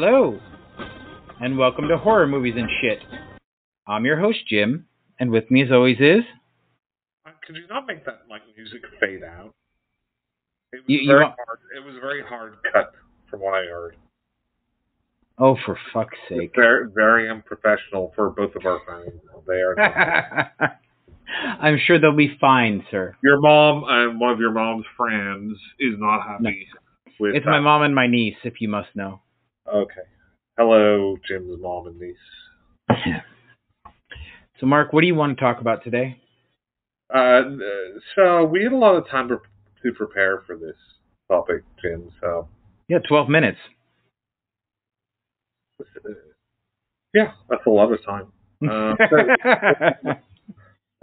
Hello, and welcome to Horror Movies and Shit. I'm your host, Jim, and with me as always is... Could you not make that music fade out? It was You very want... hard. It was a very hard cut from what I heard. Oh, for fuck's It's sake. very, very unprofessional for both of our fans. They are. I'm sure they'll be fine, sir. Your mom and one of your mom's friends is not happy with It's that. my mom and my niece, if you must know. Okay. Hello, Jim's mom and niece. So, Mark, what do you want to talk about today? So we had a lot of time to prepare for this topic, Jim. So Yeah, 12 minutes. Yeah, that's a lot of time.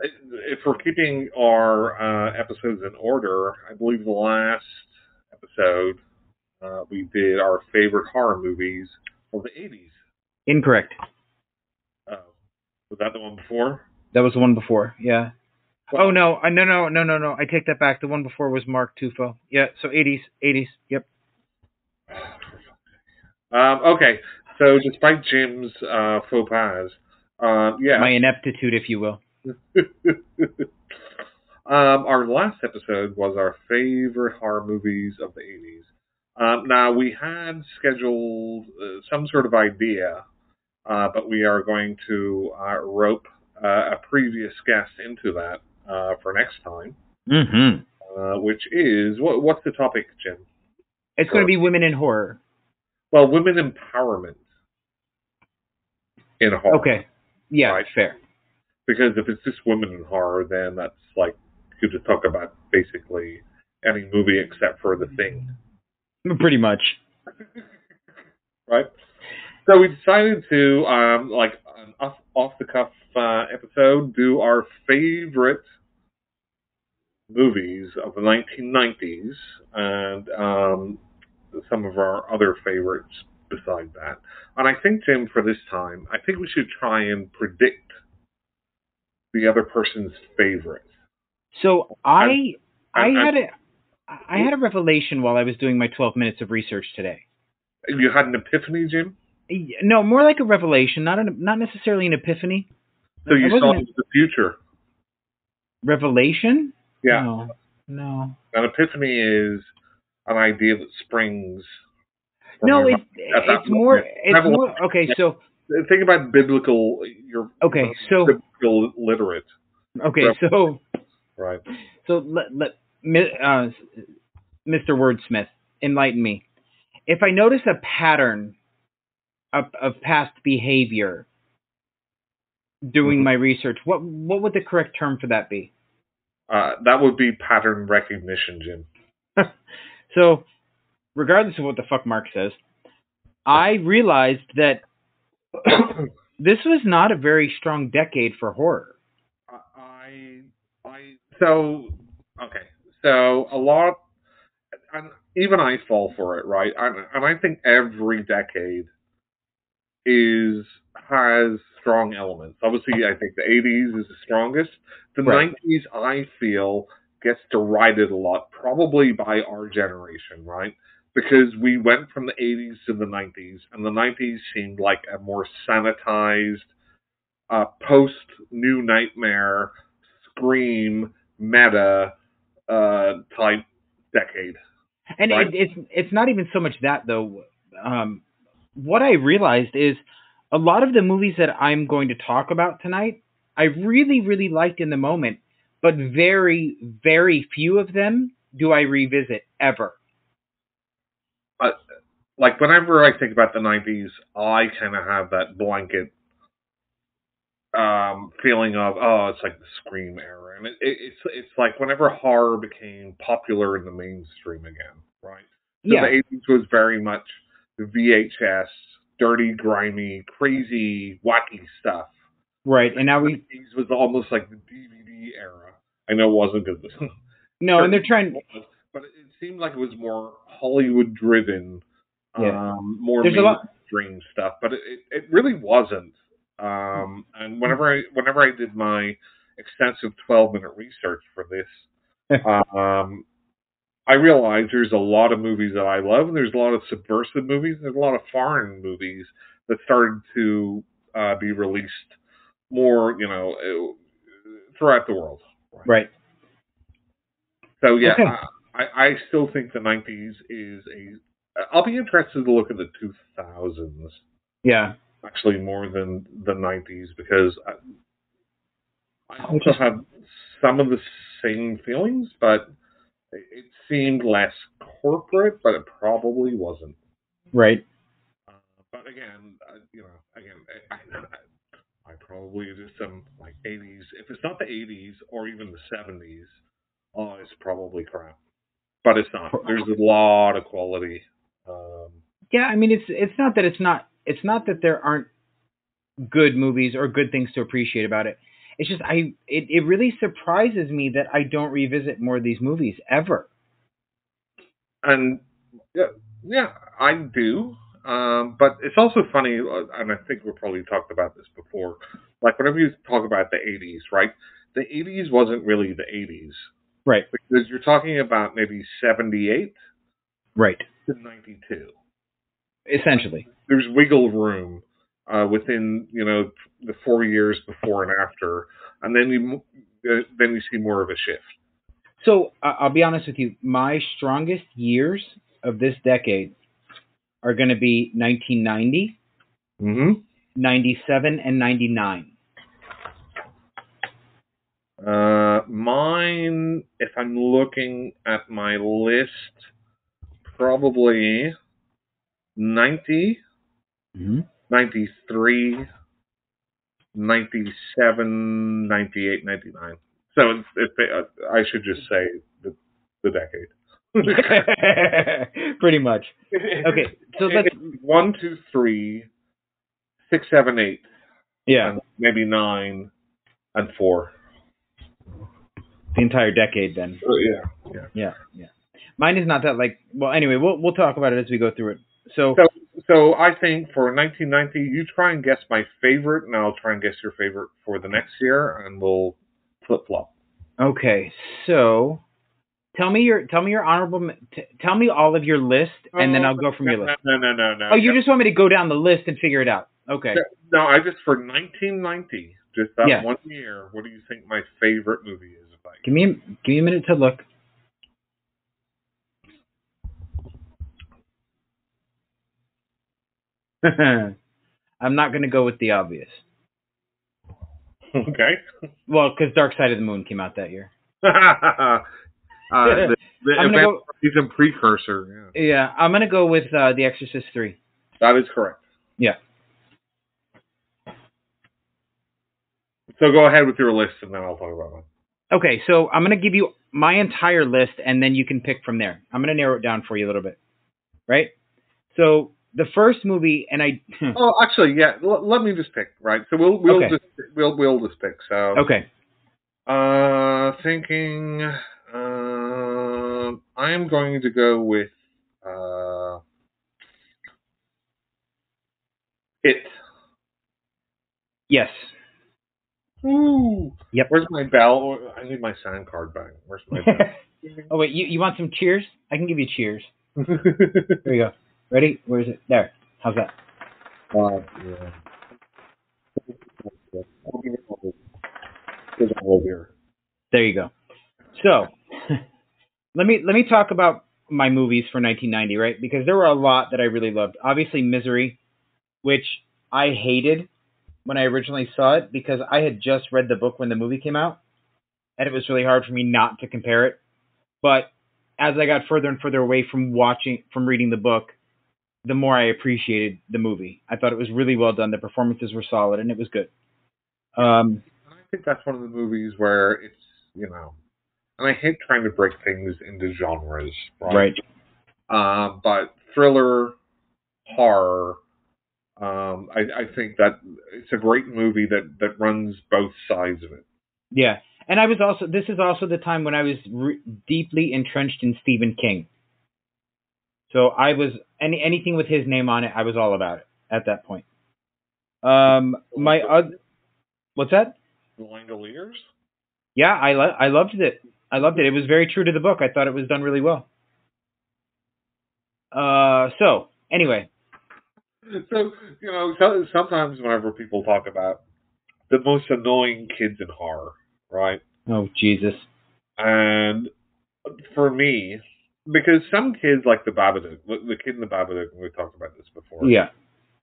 If we're keeping our episodes in order, I believe the last episode we did our favorite horror movies of the 80s. Incorrect. Was that the one before? That was the one before, yeah. Well, no, I take that back. The one before was Mark Tufo. Yeah, so 80s, yep. Okay, so despite Jim's faux pas, yeah. My ineptitude, if you will. Our last episode was our favorite horror movies of the 80s. Now, we had scheduled some sort of idea, but we are going to rope a previous guest into that for next time. Mm-hmm. Which is, what's the topic, Jim? It's going to be women in horror. Well, women empowerment in horror. Okay. Yeah, right? Fair. Because if it's just women in horror, then that's like, you just talk about basically any movie except for The Thing. Pretty much. Right? So we decided to, like an off-the-cuff episode, do our favorite movies of the 1990s and some of our other favorites beside that. And I think, Jim, for this time, I think we should try and predict the other person's favorite. So I had a revelation while I was doing my 12 minutes of research today. You had an epiphany, Jim? No, more like a revelation, not necessarily an epiphany. So you saw into the future. Revelation? Yeah. No. An epiphany is an idea that springs. No, it's more. It's more. Okay, so think about biblical. You're biblical literate. Okay, so right. So Mr. Wordsmith, enlighten me. If I notice a pattern of past behavior doing my research, what would the correct term for that be? That would be pattern recognition, Jim. So, regardless of what the fuck Mark says, I realized that this was not a very strong decade for horror. So a lot, and even I fall for it, right? And I think every decade has strong elements. Obviously, I think the 80s is the strongest. The 90s, I feel, gets derided a lot, probably by our generation, right? Because we went from the 80s to the 90s, and the 90s seemed like a more sanitized, post-New Nightmare, Scream, meta type decade. And right? It's not even so much that, though. What I realized is a lot of the movies that I'm going to talk about tonight, I really, really liked in the moment, but very, very few of them do I revisit ever. Like, whenever I think about the 90s, I kind of have that blanket feeling of, it's like the Scream era. And it's like whenever horror became popular in the mainstream again, right? So yeah. The 80s was very much the VHS, dirty, grimy, crazy, wacky stuff. Right, and now the 80s was almost like the DVD era. I know it wasn't because no, and they're trying, but it seemed like it was more Hollywood-driven, more mainstream stuff. But it really wasn't. And whenever I did my extensive 12-minute research for this, I realize there's a lot of movies that I love, and there's a lot of subversive movies, and there's a lot of foreign movies that started to be released more, throughout the world. Right. So yeah, Okay. I still think the '90s is a. I'll be interested to look at the 2000s Yeah. actually more than the '90s because I Which also is have some of the same feelings, but it seemed less corporate, but it probably wasn't. right. Uh, but again, again, I probably just some like '80s. If it's not the '80s or even the '70s, oh, it's probably crap. But it's not. There's a lot of quality. Um, Yeah, I mean it's not that there aren't good movies or good things to appreciate about it. It's just it really surprises me that I don't revisit more of these movies ever. and yeah, yeah, I do. But it's also funny, and I think we probably talked about this before. Like whenever you talk about the '80s, right? The '80s wasn't really the '80s Right. because you're talking about maybe '78 Right. to '92. Essentially. There's wiggle room within the 4 years before and after, and then you see more of a shift. So I'll be honest with you. My strongest years of this decade are going to be 1990, Mm-hmm. 97, and 99. Mine, if I'm looking at my list, probably 90, Mm-hmm. 93, 97, 98, 99. So I should just say the decade. Pretty much. Okay, so let's. 1, 2, 3, 6, 7, 8, Yeah, and maybe 9 and 4. the entire decade then. Yeah. Yeah, yeah. Mine is not that like. Well, anyway, we'll talk about it as we go through it. So So I think for 1990, you try and guess my favorite, and I'll try and guess your favorite for the next year, and we'll flip flop. okay, so tell me your honorable. Tell me all of your list, and then Oh, I'll go from your list. no. Oh, you just want me to go down the list and figure it out? Okay. No, I just for 1990, just that Yeah. one year. What do you think my favorite movie is? Like, Give me a minute to look. I'm not going to go with the obvious. okay. Well, because Dark Side of the Moon came out that year. The I'm gonna event go. is a precursor. Yeah, Yeah, I'm gonna go with The Exorcist 3. that is correct. Yeah. So go ahead with your list, and then I'll talk about mine. Okay, so I'm gonna give you my entire list, and then you can pick from there. I'm gonna narrow it down for you a little bit, right? So the first movie, and I. Oh, actually, yeah. Let me just pick. Right. So we'll Okay. we'll just pick. So Okay. thinking. I am going to go with it. Yes. Ooh. Yep. Where's my bell? I need my sound card back. Where's my bell? Oh wait, you want some cheers? I can give you cheers. There you go. Ready? Where is it? There. How's that? Yeah. There's a hole here. There you go. So let me talk about my movies for 1990, right? Because there were a lot that I really loved. Obviously, Misery, which I hated when I originally saw it because I had just read the book when the movie came out, and it was really hard for me not to compare it. But as I got further and further away from reading the book, the more I appreciated the movie. I thought it was really well done. The performances were solid, and it was good. I think that's one of the movies where it's, and I hate trying to break things into genres, right? But thriller, horror, I think that it's a great movie that runs both sides of it. Yeah. And this is also the time when I was deeply entrenched in Stephen King. So I was, anything with his name on it, I was all about it at that point. What's that? Langoliers? Yeah, I loved it. I loved it. It was very true to the book. I thought it was done really well. So anyway, So, sometimes whenever people talk about the most annoying kids in horror, right? oh Jesus, And for me, because some kids like the Babadook, the kid in the Babadook, and we talked about this before, yeah,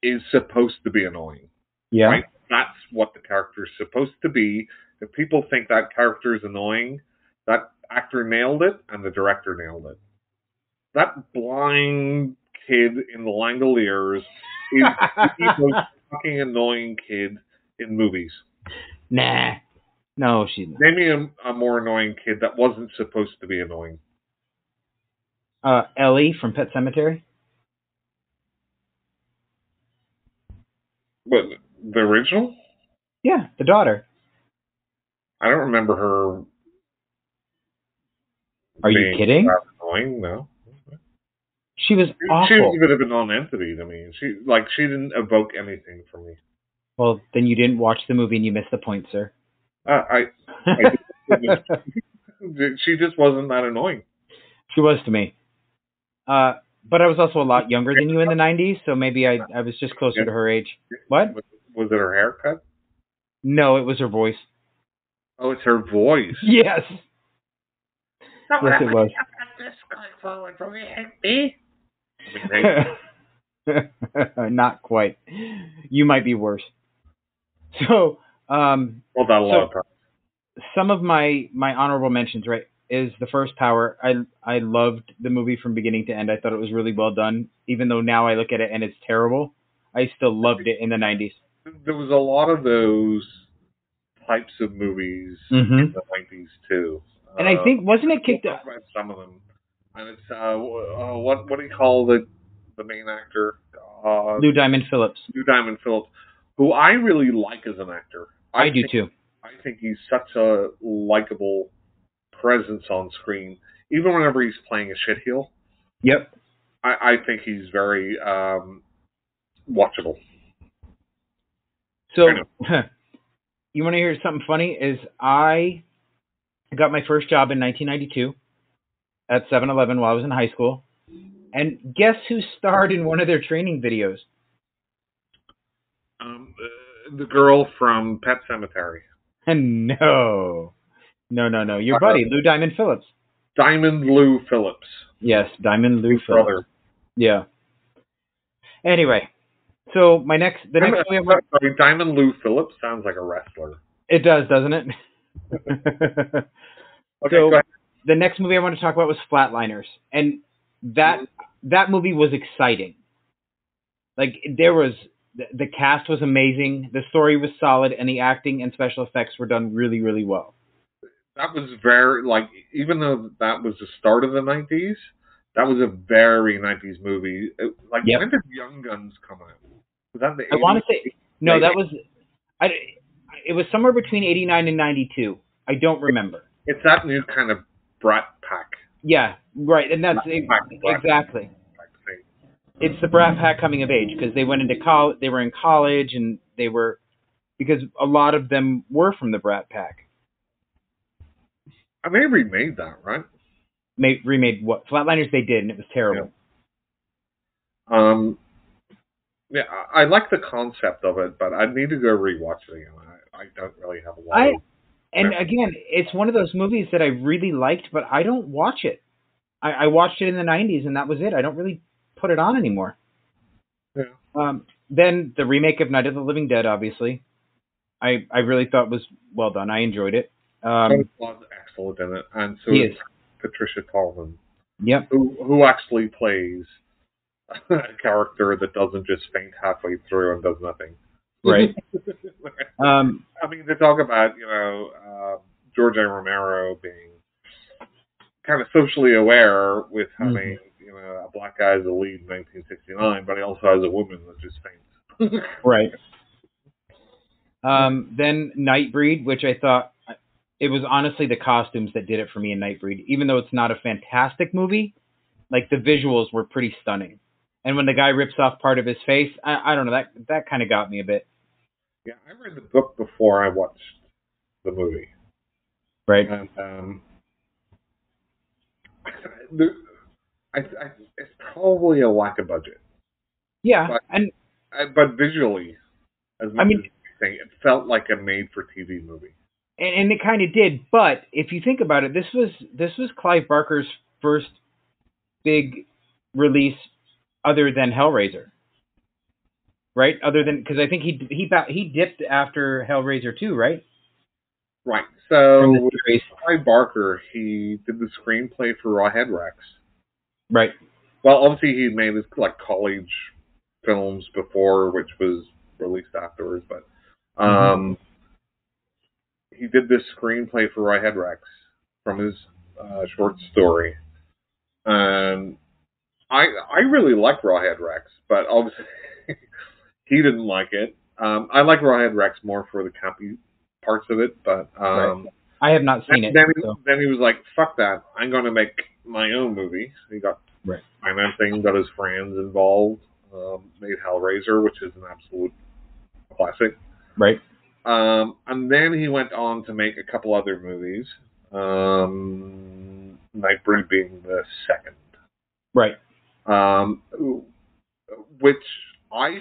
is supposed to be annoying, yeah, right? That's what the character is supposed to be. If people think that character is annoying, that actor nailed it and the director nailed it. That blind kid in the Langoliers is the most fucking annoying kid in movies. nah, no, she's not. Name me a more annoying kid that wasn't supposed to be annoying. Ellie from Pet Cemetery. But the original? Yeah, the daughter. I don't remember her Are you being kidding? that annoying. No, She was she was awful. a bit of a non-entity to me. She didn't evoke anything from me. Well, then you didn't watch the movie and you missed the point, sir. I, I she just wasn't that annoying. She was to me. But I was also a lot younger than you in the 90s, so maybe I was just closer to her age. What? Was it her haircut? No, it was her voice. Oh, it's her voice. Yes. Yes, it was. This guy forward from me. I mean, Not quite. You might be worse. So, well, that a lot of times. some of my honorable mentions, right, is The First Power. I loved the movie from beginning to end. I thought it was really well done, even though now I look at it and it's terrible. I still loved it in the 90s. There was a lot of those types of movies in the 90s too. And I think wasn't it kicked We'll up? talk about some of them, and it's what do you call the main actor? Lou Diamond Phillips. Lou Diamond Phillips, who I really like as an actor. I do too. I think he's such a likable presence on screen, even whenever he's playing a shitheel. Yep. I think he's very watchable. So, you want to hear something funny? Is I got my first job in 1992 at 7-Eleven while I was in high school. And guess who starred in one of their training videos? The girl from Pet Cemetery. No. Your buddy, Lou Diamond Phillips. Diamond Lou Phillips. Yes, Diamond Lou Phillips. Brother. Yeah. Anyway, so the next movie sorry, Diamond Lou Phillips sounds like a wrestler. It does, doesn't it? Okay, so go ahead. the next movie I want to talk about was Flatliners, and that movie was exciting. Like the cast was amazing, the story was solid, and the acting and special effects were done really, really well. That was very even though that was the start of the 90s, that was a very 90s movie. Yep. When did Young Guns come out? Was that the 80s? I want to say no. That was it was somewhere between 89 and 92. I don't remember. It's that new kind of Brat Pack. Yeah, right, and that's exactly. It's the Brat Pack coming of age because they went into college. They were in college, and because a lot of them were from the Brat Pack. And they remade that, right? Remade what? Flatliners they did, and it was terrible. Yeah, I like the concept of it, but I need to go rewatch it again. I don't really have a lot. And again, it's one of those movies that I really liked, but I don't watch it. I watched it in the 90s, and that was it. I don't really put it on anymore. Yeah. Then the remake of Night of the Living Dead, obviously, I really thought was well done. I enjoyed it. Was excellent in it, and so is Patricia Tallman. Yep. Who actually plays a character that doesn't just faint halfway through and does nothing. Right. I mean, they talk about George A. Romero being kind of socially aware with having a black guy as a lead in 1969, but he also has a woman that just faints. Right. Then Nightbreed, which I thought it was honestly the costumes that did it for me in Nightbreed. Even though it's not a fantastic movie, like the visuals were pretty stunning. And when the guy rips off part of his face, I don't know, that kind of got me a bit. Yeah, I read the book before I watched the movie. Right. And it's probably a lack of budget, Yeah, but and but visually, as I much mean, as anything, it felt like a made-for-TV movie. and it kind of did. But if you think about it, this was Clive Barker's first big release other than Hellraiser, right? Other than because I think he dipped after Hellraiser 2, right? Right. From the So with series, Clive Barker, he did the screenplay for Rawhead Rex. right? Well, obviously he made his like college films before, which was released afterwards, but Hmm. he did this screenplay for Rawhead Rex from his short story, and I really like Rawhead Rex, but obviously he didn't like it. I like Rawhead Rex more for the campy parts of it, but Right. I have not seen it, then so then he was like, "Fuck that! I'm going to make my own movie." He got right, financing, got his friends involved, made Hellraiser, which is an absolute classic. right, And then he went on to make a couple other movies, Nightbreed being the second, right. um, which I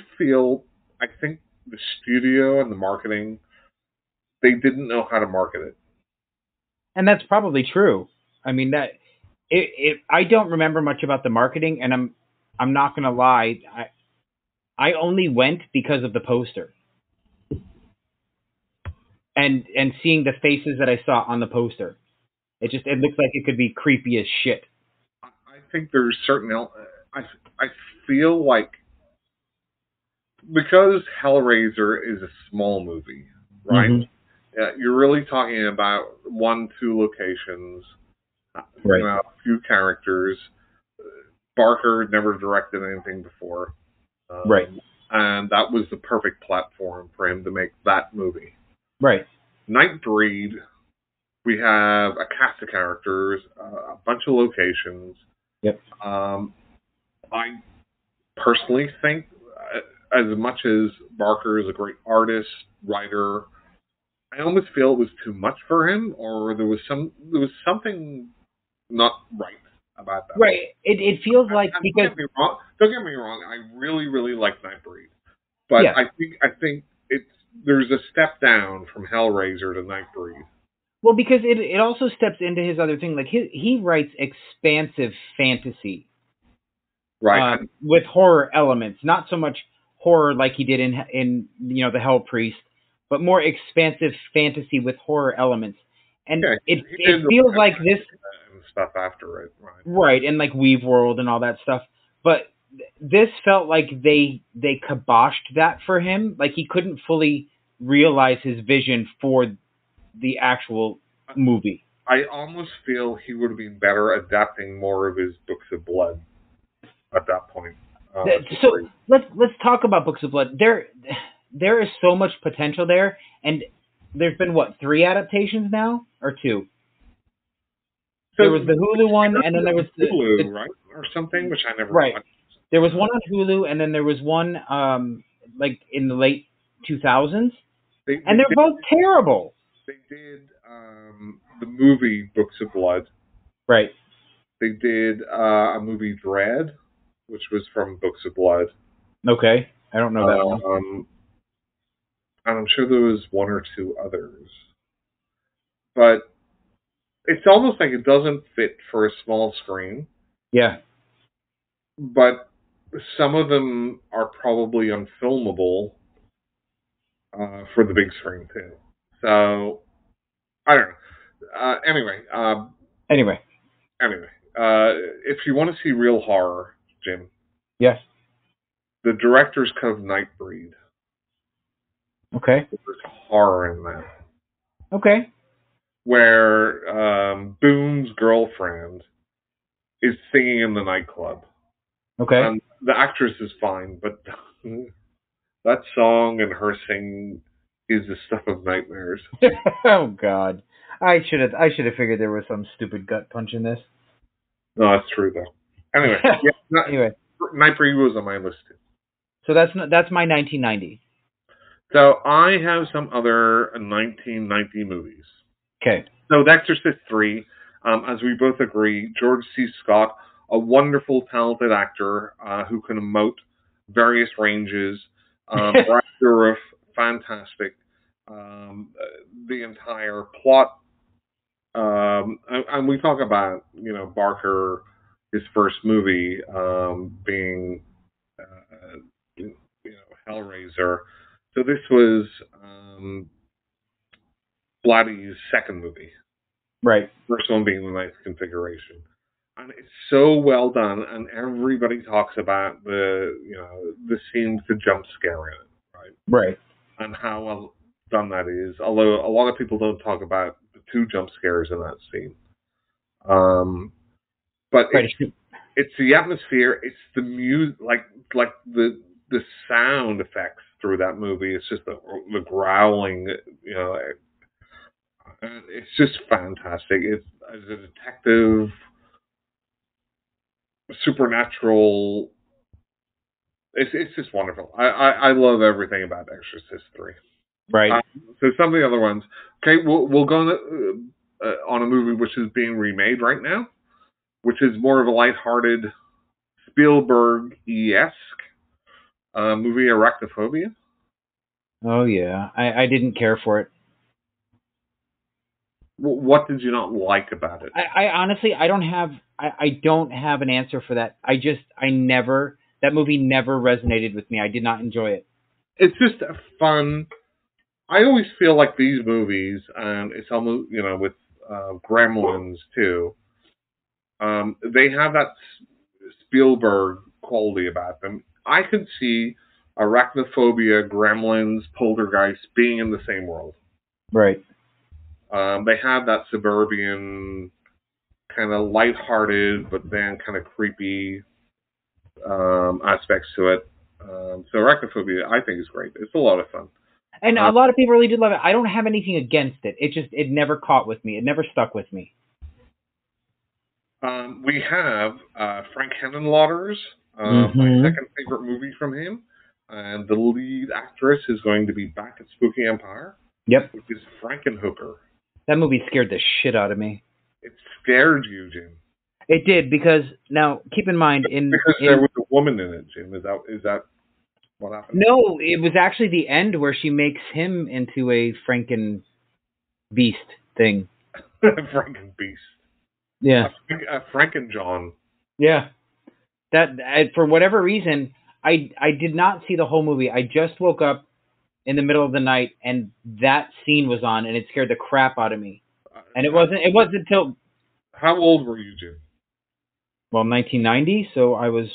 think the studio and the marketing, they didn't know how to market it. And that's probably true. I mean that I don't remember much about the marketing, and I'm not gonna lie. I only went because of the poster and seeing the faces that I saw on the poster. It looks like it could be creepy as shit. I think there's I feel like because Hellraiser is a small movie, right? Hmm. You're really talking about 1, 2 locations, Right, a few characters. Barker never directed anything before, right, and that was the perfect platform for him to make that movie. right. Nightbreed, we have a cast of characters, a bunch of locations. Yep. Um, I personally think, as much as Barker is a great artist, writer, I almost feel it was too much for him, or there was something not right about that Right. movie. It feels like And because don't get me wrong, I really really like Nightbreed, but yeah. I think it's there's a step down from Hellraiser to Nightbreed. Well, because it also steps into his other thing. Like he writes expansive fantasy, Right, and with horror elements, not so much horror like he did in the Hell Priest, but more expansive fantasy with horror elements. And yeah, he it did feels like this, and stuff after it, right? right, and like Weave World and all that stuff. But this felt like they kiboshed that for him. Like he couldn't fully realize his vision for the actual movie. I almost feel he would have been better adapting more of his Books of Blood at that point. So let's talk about Books of Blood. There is so much potential there, and there's been what, 3 adaptations now or 2? So There was the Hulu one, and then there was Hulu, right, or something, which I never right. watched. There was one on Hulu, and then there was one like in the late 2000s, and they're both terrible. They did the movie Books of Blood. Right. They did a movie Dread, which was from Books of Blood. Okay. I don't know that one. And I'm sure there was 1 or 2 others. But it's almost like it doesn't fit for a small screen. Yeah. But some of them are probably unfilmable for the big screen too. So I don't know. Anyway. If you want to see real horror, Jim, Yes. the director's cut of Nightbreed. Okay. There's horror in that. Okay. Where Boone's girlfriend is singing in the nightclub. Okay. And the actress is fine, but that song and her singing is the stuff of nightmares. Oh God. I should have figured there was some stupid gut punch in this. No, that's true though. Anyway, Anyway, Nightbreed was on my list too. so that's my 1990. So I have some other 1990 movies. Okay. So The Exorcist 3, as we both agree, George C. Scott, a wonderful, talented actor who can emote various ranges. Brad Dourif, fantastic. The entire plot, and we talk about Barker, his first movie being Hellraiser. So this was Blatty's second movie. Right. First one being the Ninth Configuration. And it's so well done, and everybody talks about the scenes, the jump scare in it, right? Right. And how well done that is. Although a lot of people don't talk about the two jump scares in that scene. But right. It's the atmosphere, it's the music, like the sound effects through that movie. It's just the growling, and it's just fantastic. It's as a detective, supernatural. It's just wonderful. I love everything about Exorcist 3. Right. So some of the other ones. Okay, we'll go on a movie which is being remade right now, which is more of a lighthearted Spielberg-esque movie, Arachnophobia. Oh yeah, I didn't care for it. What did you not like about it? I honestly I don't have an answer for that. That movie never resonated with me. I did not enjoy it. It's just a fun. I always feel like these movies, and it's almost with Gremlins too. They have that Spielberg quality about them. I could see Arachnophobia, Gremlins, Poltergeist being in the same world. Right. They have that suburban kind of lighthearted, but then kind of creepy aspects to it. So Arachnophobia, I think, is great. It's a lot of fun. And a lot of people really did love it. I don't have anything against it. It never caught with me. It never stuck with me. We have Frank Henenlotter's my second favorite movie from him. And the lead actress is going to be back at Spooky Empire. Yep. Which is Frankenhooker. That movie scared the shit out of me. It scared you, Jim. It did, because now keep in mind because there was a woman in it, Jim. Is that what happened? No, it was actually the end where she makes him into a Franken beast thing. Franken beast. Yeah. A Frankenjohn. Yeah. That for whatever reason, I did not see the whole movie. I just woke up in the middle of the night and that scene was on, and it scared the crap out of me. And it wasn't until. How old were you, Jim? Well, 1990, so I was,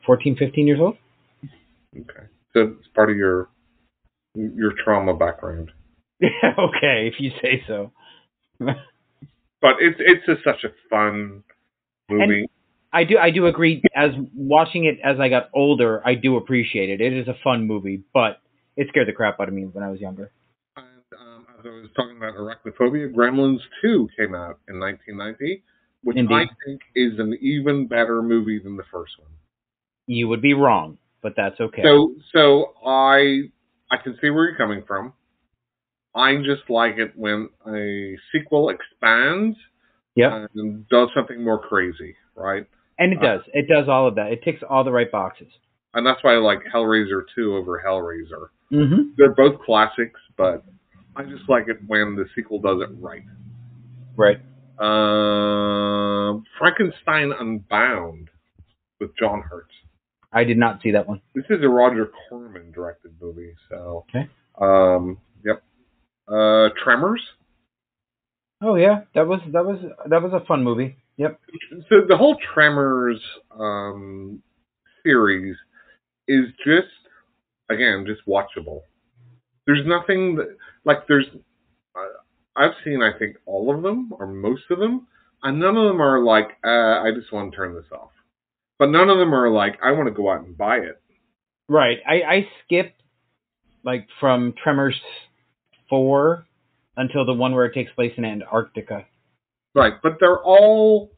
14, 15 years old? Okay. So it's part of your trauma background. Okay, if you say so. But it's just such a fun movie. And I do agree, as watching it as I got older, I do appreciate it. It is a fun movie, but it scared the crap out of me when I was younger. And as I was talking about Arachnophobia, Gremlins 2 came out in 1990, which Indeed. I think is an even better movie than the first one. You would be wrong, but that's okay. So I can see where you're coming from. I just like it when a sequel expands and does something more crazy, right? And it does. It does all of that. It ticks all the right boxes. And that's why I like Hellraiser 2 over Hellraiser. Mm-hmm. They're both classics, but I just like it when the sequel does it right. Right. Frankenstein Unbound with John Hurt. I did not see that one. This is a Roger Corman directed movie, so. Okay. Yep. Tremors. Oh yeah, that was a fun movie. Yep. So the whole Tremors series is just watchable. There's nothing I've seen, I think, all of them or most of them, and none of them are like I just want to turn this off. But none of them are like I want to go out and buy it. Right. I skipped from Tremors 4 until the one where it takes place in Antarctica. Right, but they're all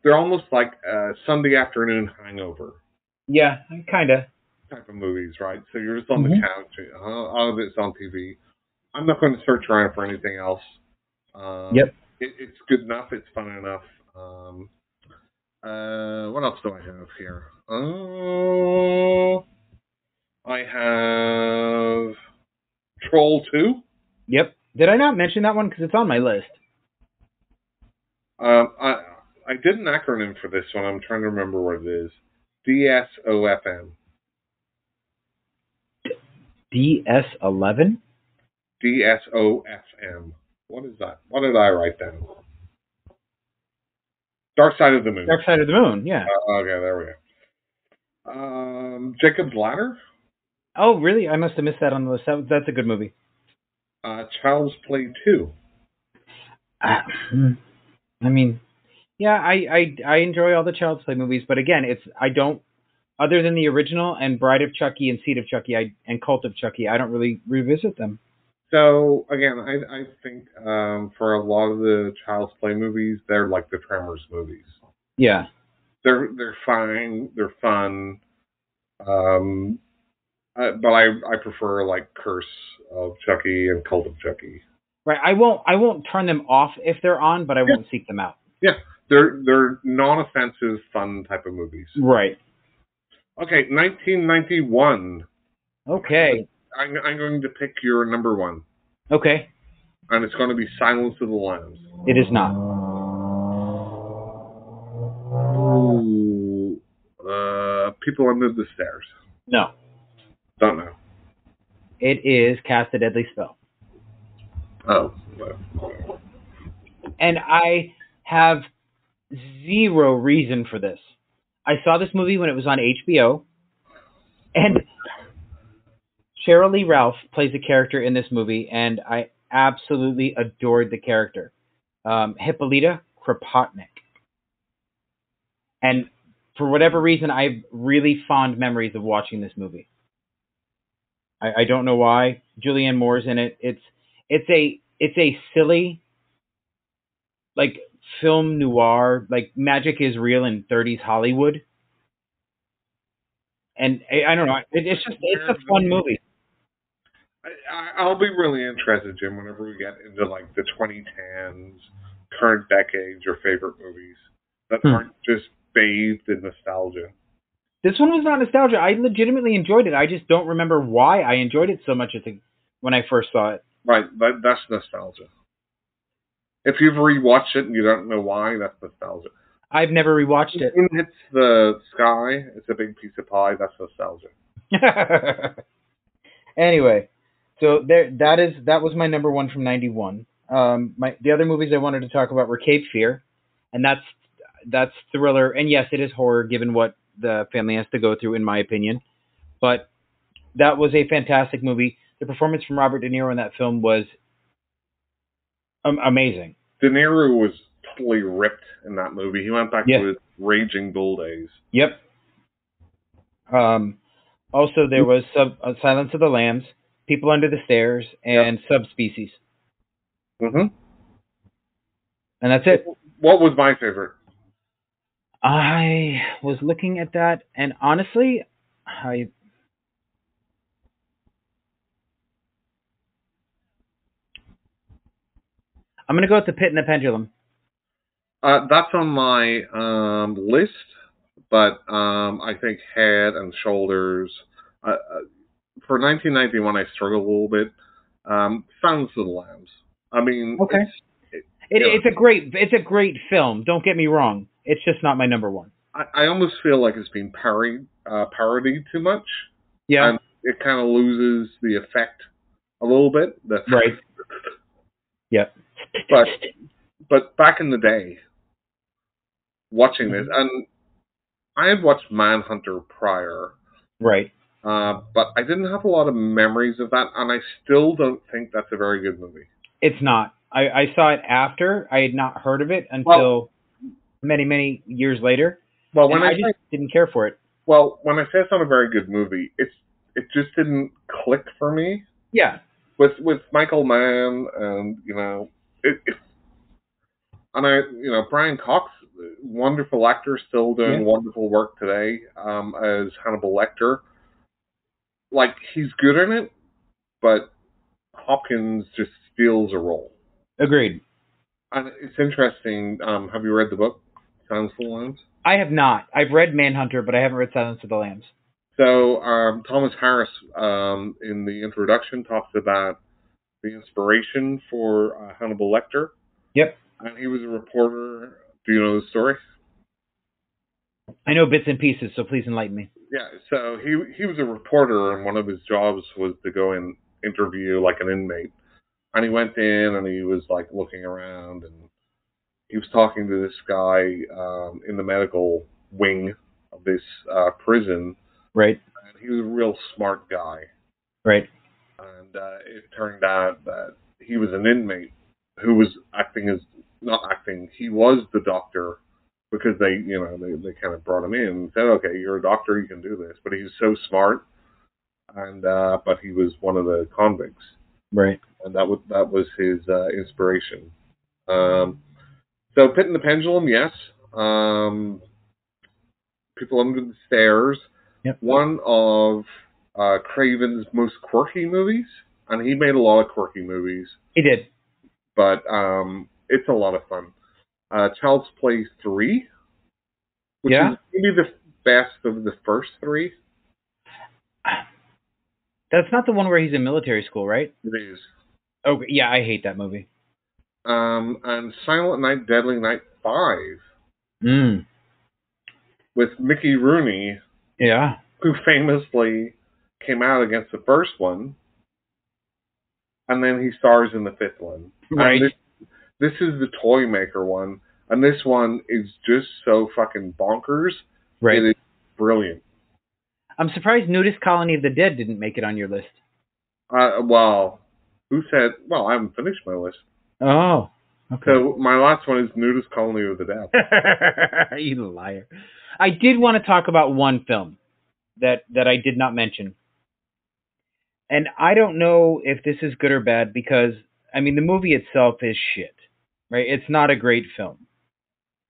they're almost like a Sunday afternoon hangover. Yeah, kind of. Type of movies, right? So you're just on the couch. All of it's on TV. I'm not going to search around for anything else. Yep. It's good enough. It's fun enough. Um, what else do I have here? I have Troll 2. Yep. Did I not mention that one because it's on my list? I did an acronym for this one. I'm trying to remember what it is. DSOFM. DS11. DSOFM. What is that? What did I write down? Dark Side of the Moon. Dark Side of the Moon. Yeah. Okay, there we go. Jacob's Ladder. Oh, really? I must have missed that on the list. That's a good movie. Child's Play 2. I mean, yeah, I enjoy all the Child's Play movies, but again, I don't, other than the original and Bride of Chucky and Seed of Chucky and Cult of Chucky, I don't really revisit them. So again, I think for a lot of the Child's Play movies, they're like the Tremors movies. Yeah, they're fine, they're fun, but I prefer like Curse of Chucky and Cult of Chucky. Right, I won't turn them off if they're on, but I won't seek them out. Yeah, they're non-offensive, fun type of movies. Right. Okay, 1991. Okay. I'm going to pick your number one. Okay. And it's going to be Silence of the Lambs. It is not. Ooh, People Under the Stairs. No. Don't know. It is Cast a Deadly Spell. Oh. And I have zero reason for this. I saw this movie when it was on HBO, and Cheryl Lee Ralph plays a character in this movie, and I absolutely adored the character. Hippolyta Kropotnik. And for whatever reason, I have really fond memories of watching this movie. I don't know why. Julianne Moore's in it. It's a silly, like, film noir, like magic is real in 30s Hollywood. And I don't know. It's a fun movie. I'll be really interested, Jim, whenever we get into like the 2010s, current decades, your favorite movies that aren't just bathed in nostalgia. This one was not nostalgia. I legitimately enjoyed it. I just don't remember why I enjoyed it so much when I first saw it. Right, that's nostalgia. If you've rewatched it and you don't know why, that's nostalgia. I've never rewatched it. When it hits the sky, it's a big piece of pie. That's nostalgia. Anyway, so that was my number one from 91. The other movies I wanted to talk about were Cape Fear, and that's thriller. And yes, it is horror, given what the family has to go through, in my opinion. But that was a fantastic movie. The performance from Robert De Niro in that film was amazing. De Niro was totally ripped in that movie. He went back to his Raging Bull days. Yep. Also, there was Silence of the Lambs, People Under the Stairs, and Subspecies. Mm-hmm. And that's it. What was my favorite? I was looking at that, and honestly, I'm going to go with The Pit and the Pendulum. That's on my list, but I think Head and Shoulders. For 1991, I struggled a little bit. Silence of the Lambs. I mean, okay. It's a great film. Don't get me wrong. It's just not my number one. I almost feel like it's been parodied too much. Yeah. And it kind of loses the effect a little bit. Right. Yep. But back in the day, watching this, and I had watched Manhunter prior. Right. But I didn't have a lot of memories of that, and I still don't think that's a very good movie. It's not. I saw it after. I had not heard of it until many, many years later. Well, I just didn't care for it. Well, when I say it's not a very good movie, it just didn't click for me. Yeah. With Michael Mann and Brian Cox, wonderful actor, still doing wonderful work today as Hannibal Lecter. Like, he's good in it, but Hopkins just steals a role. Agreed. And it's interesting. Have you read the book, Silence of the Lambs? I have not. I've read Manhunter, but I haven't read Silence of the Lambs. So Thomas Harris, in the introduction, talks about the inspiration for Hannibal Lecter. Yep. And he was a reporter. Do you know the story? I know bits and pieces, so please enlighten me. Yeah, so he was a reporter, and one of his jobs was to go and interview like an inmate. And he went in, and he was like looking around, and he was talking to this guy in the medical wing of this prison. Right. And he was a real smart guy. Right. And it turned out that he was an inmate who was acting as not acting. He was the doctor because they kind of brought him in and said, "Okay, you're a doctor, you can do this." But he's so smart, and but he was one of the convicts, Right. and that was his inspiration. So Pit and the Pendulum, yes. People Under the Stairs, Yep. one of Craven's most quirky movies, and he made a lot of quirky movies. He did. But it's a lot of fun. Child's Play 3, which is maybe the best of the first three. That's not the one where he's in military school, right? It is. Oh, yeah, I hate that movie. And Silent Night, Deadly Night 5. Mm. With Mickey Rooney. Yeah. Who famously came out against the first one. And then he stars in the fifth one. Right. This is the Toy Maker one. And this one is just so fucking bonkers. Right. It is brilliant. I'm surprised Nudist Colony of the Dead didn't make it on your list. Well, who said... Well, I haven't finished my list. Oh, okay. So my last one is Nudist Colony of the Dead. You liar. I did want to talk about one film that I did not mention. And I don't know if this is good or bad because, I mean, the movie itself is shit. Right? It's not a great film.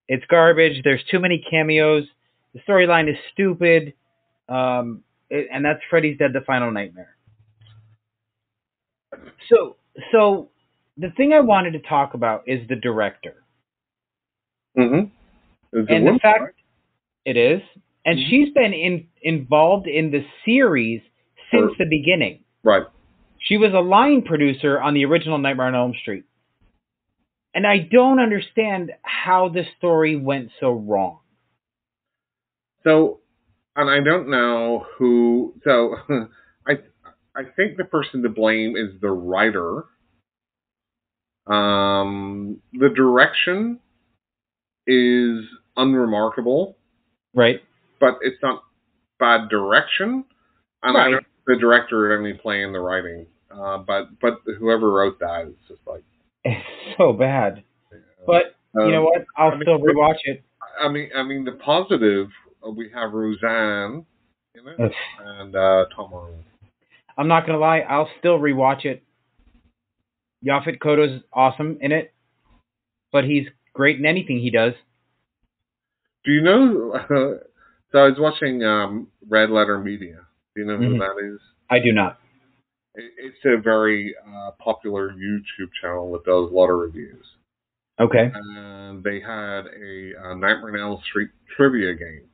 It's garbage. There's too many cameos. The storyline is stupid. And that's Freddy's Dead: The Final Nightmare. So the thing I wanted to talk about is the director. Mm-hmm. And the fact it is, and she's been involved in the series since the beginning. Right. She was a line producer on the original Nightmare on Elm Street. And I don't understand how the story went so wrong. So, and I don't know who. So, I think the person to blame is the writer. The direction is unremarkable, right? But it's not bad direction, and right. I don't think the director had any play in the writing. But whoever wrote that is just like it's so bad. But you know what? I'll still rewatch it. I mean, the positive we have Roseanne in it and Tom Arnold. I'm not gonna lie, I'll still rewatch it. Yaphet Kotto's awesome in it, but he's great in anything he does. Do you know? So I was watching Red Letter Media. Do you know who that is? I do not. It's a very popular YouTube channel that does a lot of reviews. Okay. And they had a Nightmare on Elm Street trivia game.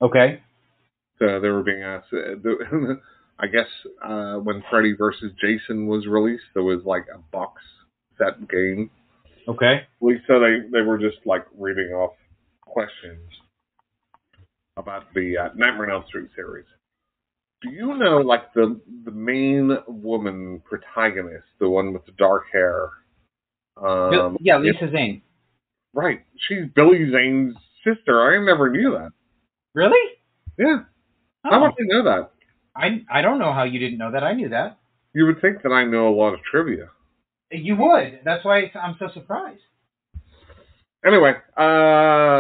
Okay. So they were being asked. I guess when Freddy vs. Jason was released, there was like a box set game. Okay. So they were just like reading off questions about the Nightmare on Elm Street series. Do you know, like, the main woman protagonist, the one with the dark hair? Yeah, Lisa Zane. Right. She's Billy Zane's sister. I never knew that. Really? Yeah. Oh. How would I know that? I don't know how you didn't know that. I knew that. You would think that I know a lot of trivia. You would. That's why I'm so surprised. Anyway,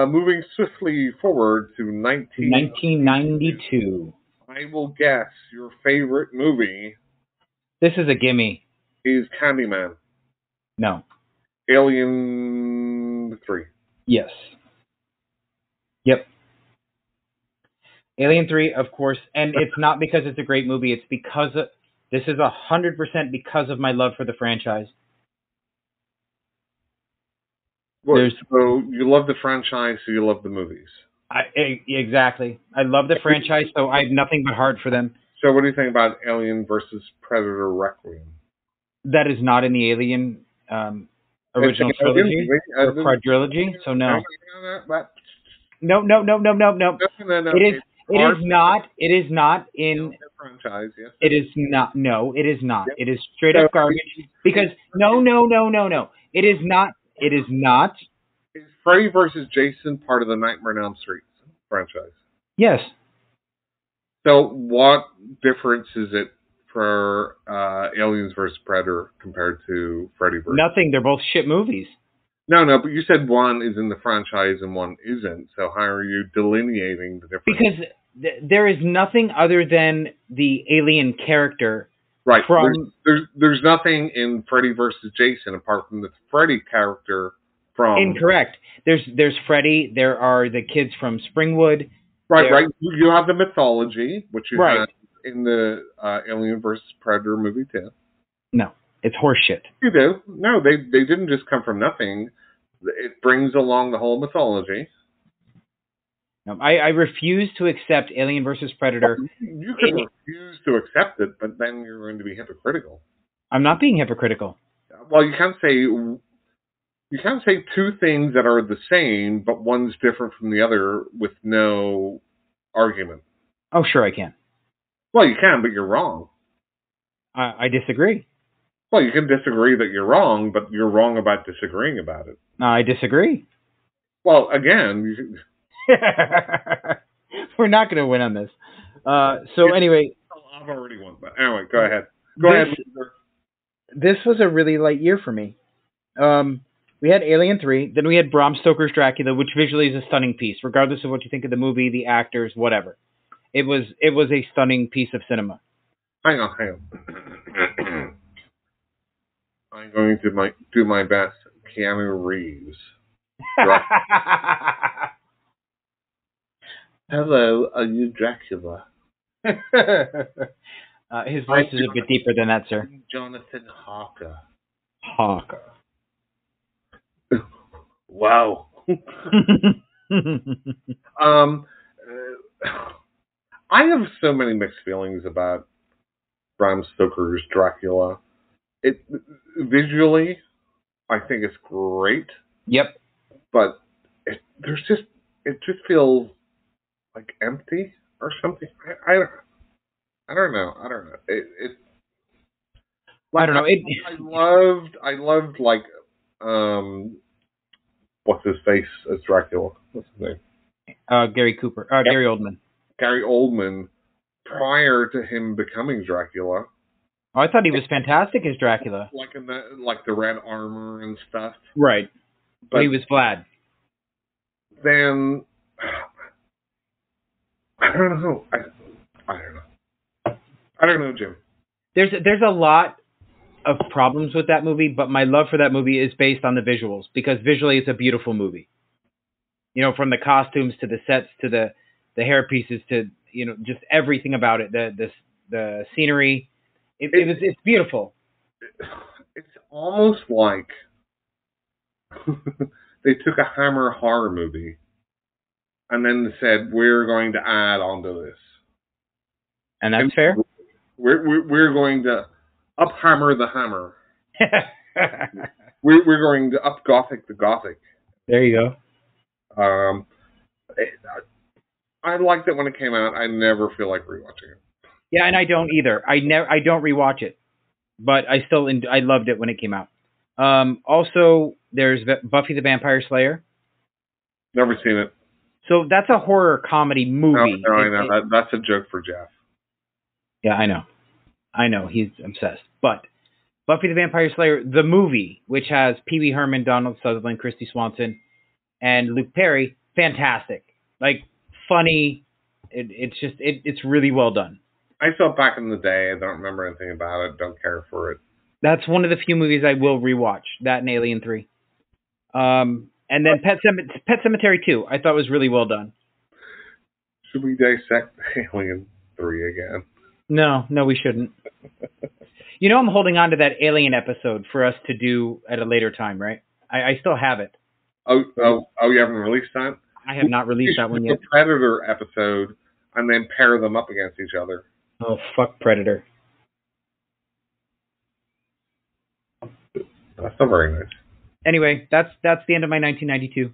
moving swiftly forward to 1992. I will guess your favorite movie. This is a gimme. Is Candyman. No. Alien 3. Yes. Yep. Alien 3, of course. And it's not because it's a great movie. It's because this is 100% because of my love for the franchise. So you love the franchise, so you love the movies. Exactly. I love the franchise, so I have nothing but heart for them. So what do you think about Alien versus Predator Requiem? That is not in the Alien original trilogy or quadrilogy, so no. No. It is not. It is not in franchise. Yes. It is not. No, it is not. It is straight up garbage. Because no. It is not. It is not. Is Freddy versus Jason part of the Nightmare on Elm Street franchise? Yes. So what difference is it for Aliens versus Predator compared to Freddy versus? Nothing. They're both shit movies. No, but you said one is in the franchise and one isn't. So how are you delineating the difference? Because there is nothing other than the alien character. Right. There's nothing in Freddy versus Jason apart from the Freddy character from. Incorrect. There's Freddy. There are the kids from Springwood. Right. You have the mythology, which you have in the Alien versus Predator movie too. No, it's horseshit. You do. No, they didn't just come from nothing. It brings along the whole mythology. No, I refuse to accept Alien versus Predator. You can refuse to accept it, but then you're going to be hypocritical. I'm not being hypocritical. Well, you can't say two things that are the same, but one's different from the other with no argument. Oh, sure I can. Well, you can, but you're wrong. I disagree. Well, you can disagree that you're wrong, but you're wrong about disagreeing about it. I disagree. Well, again... We're not going to win on this. Anyway... I've already won, but anyway, go ahead. Go ahead. This was a really light year for me. We had Alien 3, then we had Bram Stoker's Dracula, which visually is a stunning piece, regardless of what you think of the movie, the actors, whatever. It was a stunning piece of cinema. Hang on. I'm going to do my best. Keanu Reeves. Hello, are you Dracula? His voice is a bit deeper than that, sir. Jonathan Harker. Wow. I have so many mixed feelings about Bram Stoker's Dracula. Visually, I think it's great. Yep. But it just feels like empty or something. I don't know. I don't know. I loved like what's his face as Dracula? What's his name? Gary Oldman. Gary Oldman, prior to him becoming Dracula. Oh, I thought he was fantastic as Dracula. Like in the red armor and stuff. Right. But he was Vlad. Then I don't know. I don't know, Jim. There's a lot of problems with that movie, but my love for that movie is based on the visuals, because visually it's a beautiful movie. You know, from the costumes to the sets to the hair pieces to, you know, just everything about it. The scenery. It's beautiful. It's almost like they took a Hammer horror movie and then said, we're going to add onto this. And that's fair? We're going to up-hammer the hammer. we're going to up-gothic the gothic. There you go. I liked it when it came out. I never feel like rewatching it. Yeah, and I don't either. I don't rewatch it, but I loved it when it came out. Also, there's Buffy the Vampire Slayer. Never seen it. So that's a horror comedy movie. No, I know. That's a joke for Jeff. Yeah, I know. He's obsessed. But Buffy the Vampire Slayer, the movie, which has Pee Wee Herman, Donald Sutherland, Christy Swanson, and Luke Perry, fantastic. Like, funny. It's really well done. I saw it back in the day. I don't remember anything about it. Don't care for it. That's one of the few movies I will rewatch. That and Alien 3. And then Pet Sematary 2, I thought was really well done. Should we dissect Alien 3 again? No, we shouldn't. You know, I'm holding on to that Alien episode for us to do at a later time, right? I still have it. You haven't released that? I have not released that one yet. A Predator episode and then pair them up against each other. Oh, fuck Predator. That's not very nice. Anyway, that's the end of my 1992.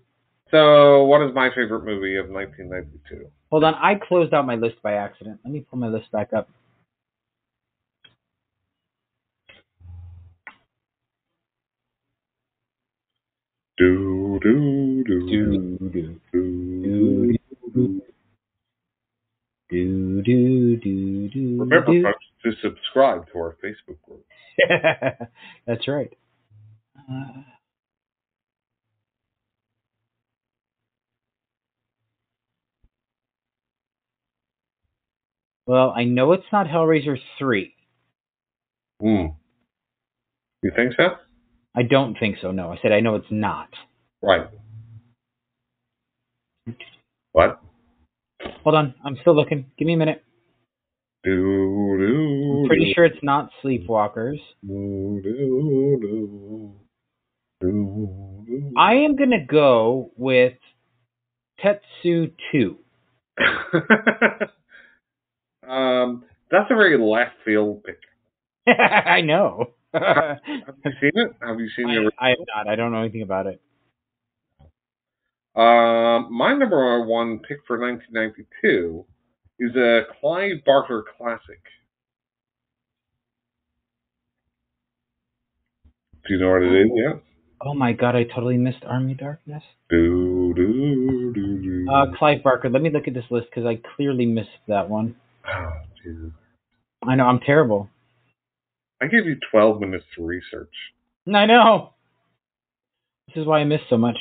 So, what is my favorite movie of 1992? Hold on, I closed out my list by accident. Let me pull my list back up. Do do do do Do do do. do. Remember, folks, to subscribe to our Facebook group. That's right. Well, I know it's not Hellraiser 3. You think so? I don't think so, no. I said I know it's not. Right. What? Hold on, I'm still looking. Give me a minute. I'm pretty sure it's not Sleepwalkers. I am going to go with Tetsu 2. That's a very left field pick. I know. Have you seen it? Have you seen it? I have not. I don't know anything about it. My number one pick for 1992 is a Clive Barker classic. Do you know what it is? Yeah. Oh my god, I totally missed Army Darkness. Do. Clive Barker. Let me look at this list because I clearly missed that one. Oh, Jesus. I know, I'm terrible. I gave you 12 minutes to research. I know. This is why I missed so much.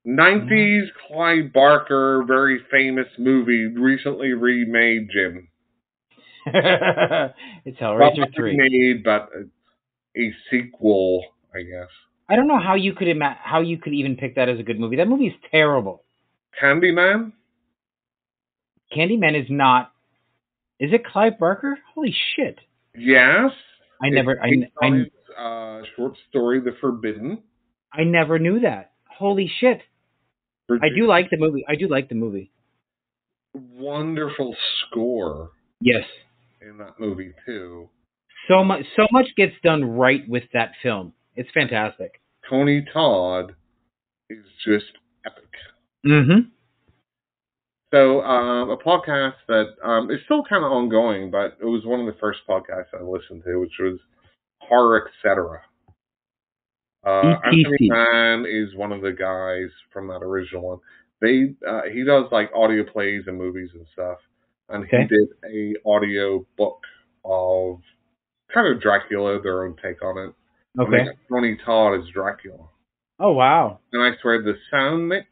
90s Clive Barker, very famous movie, recently remade, Jim. It's Hellraiser 3. Remade, but a sequel, I guess. I don't know how you could even pick that as a good movie. That movie is terrible. Candyman? Candyman is not. Is it Clive Barker? Holy shit! Yes. Short story, The Forbidden. I never knew that. Holy shit! I do like the movie. Wonderful score. Yes. In that movie too. So much gets done right with that film. It's fantastic. Tony Todd is just epic. Mm-hmm. So a podcast that is still kind of ongoing, but it was one of the first podcasts I listened to, which was Horror Etc. Anthony Mann is one of the guys from that original one. He does like audio plays and movies and stuff, and he did a audio book of kind of Dracula, their own take on it. Okay. Tony Todd is Dracula. Oh wow! And I swear the sound mix.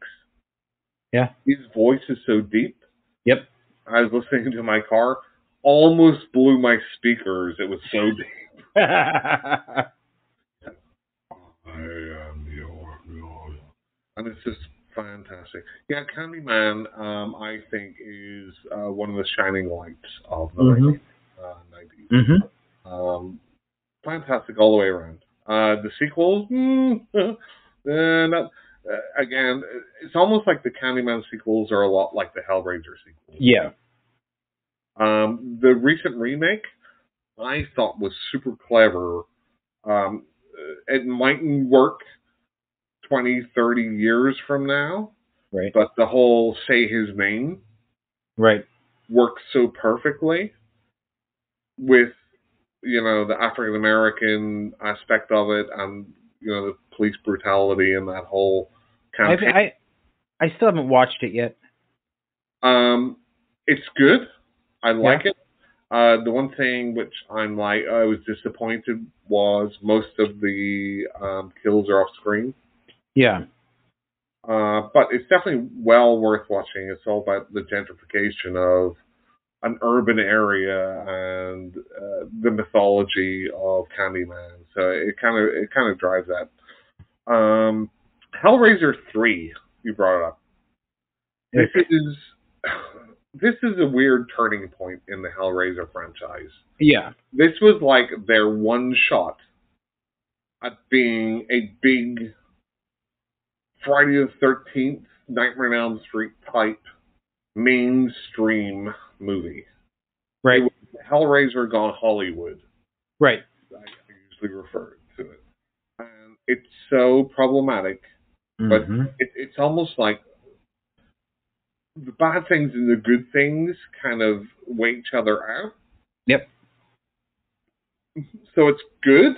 Yeah. His voice is so deep. Yep. I was listening to my car, almost blew my speakers. It was so deep. I am your Lord. And it's just fantastic. Yeah, Candyman, I think, is one of the shining lights of the 90s. Mm-hmm. Fantastic all the way around. The sequels, again, it's almost like the Candyman sequels are a lot like the Hellraiser sequels. Yeah. The recent remake, I thought was super clever. It mightn't work 20, 30 years from now. Right. But the whole say his name works so perfectly with, the African American aspect of it and, the police brutality and that whole campaign. I still haven't watched it yet. It's good. I like it. The one thing which I was disappointed was most of the kills are off screen. Yeah. But it's definitely well worth watching. It's all about the gentrification of an urban area and the mythology of Candyman. So it kind of drives that. Hellraiser 3, you brought it up. This is a weird turning point in the Hellraiser franchise. Yeah. This was like their one shot at being a big Friday the 13th, Nightmare on Elm Street type mainstream movie. Right. It was Hellraiser Gone Hollywood. Right. I usually refer to it. And it's so problematic, but it's almost like the bad things and the good things kind of weigh each other out. Yep. So it's good.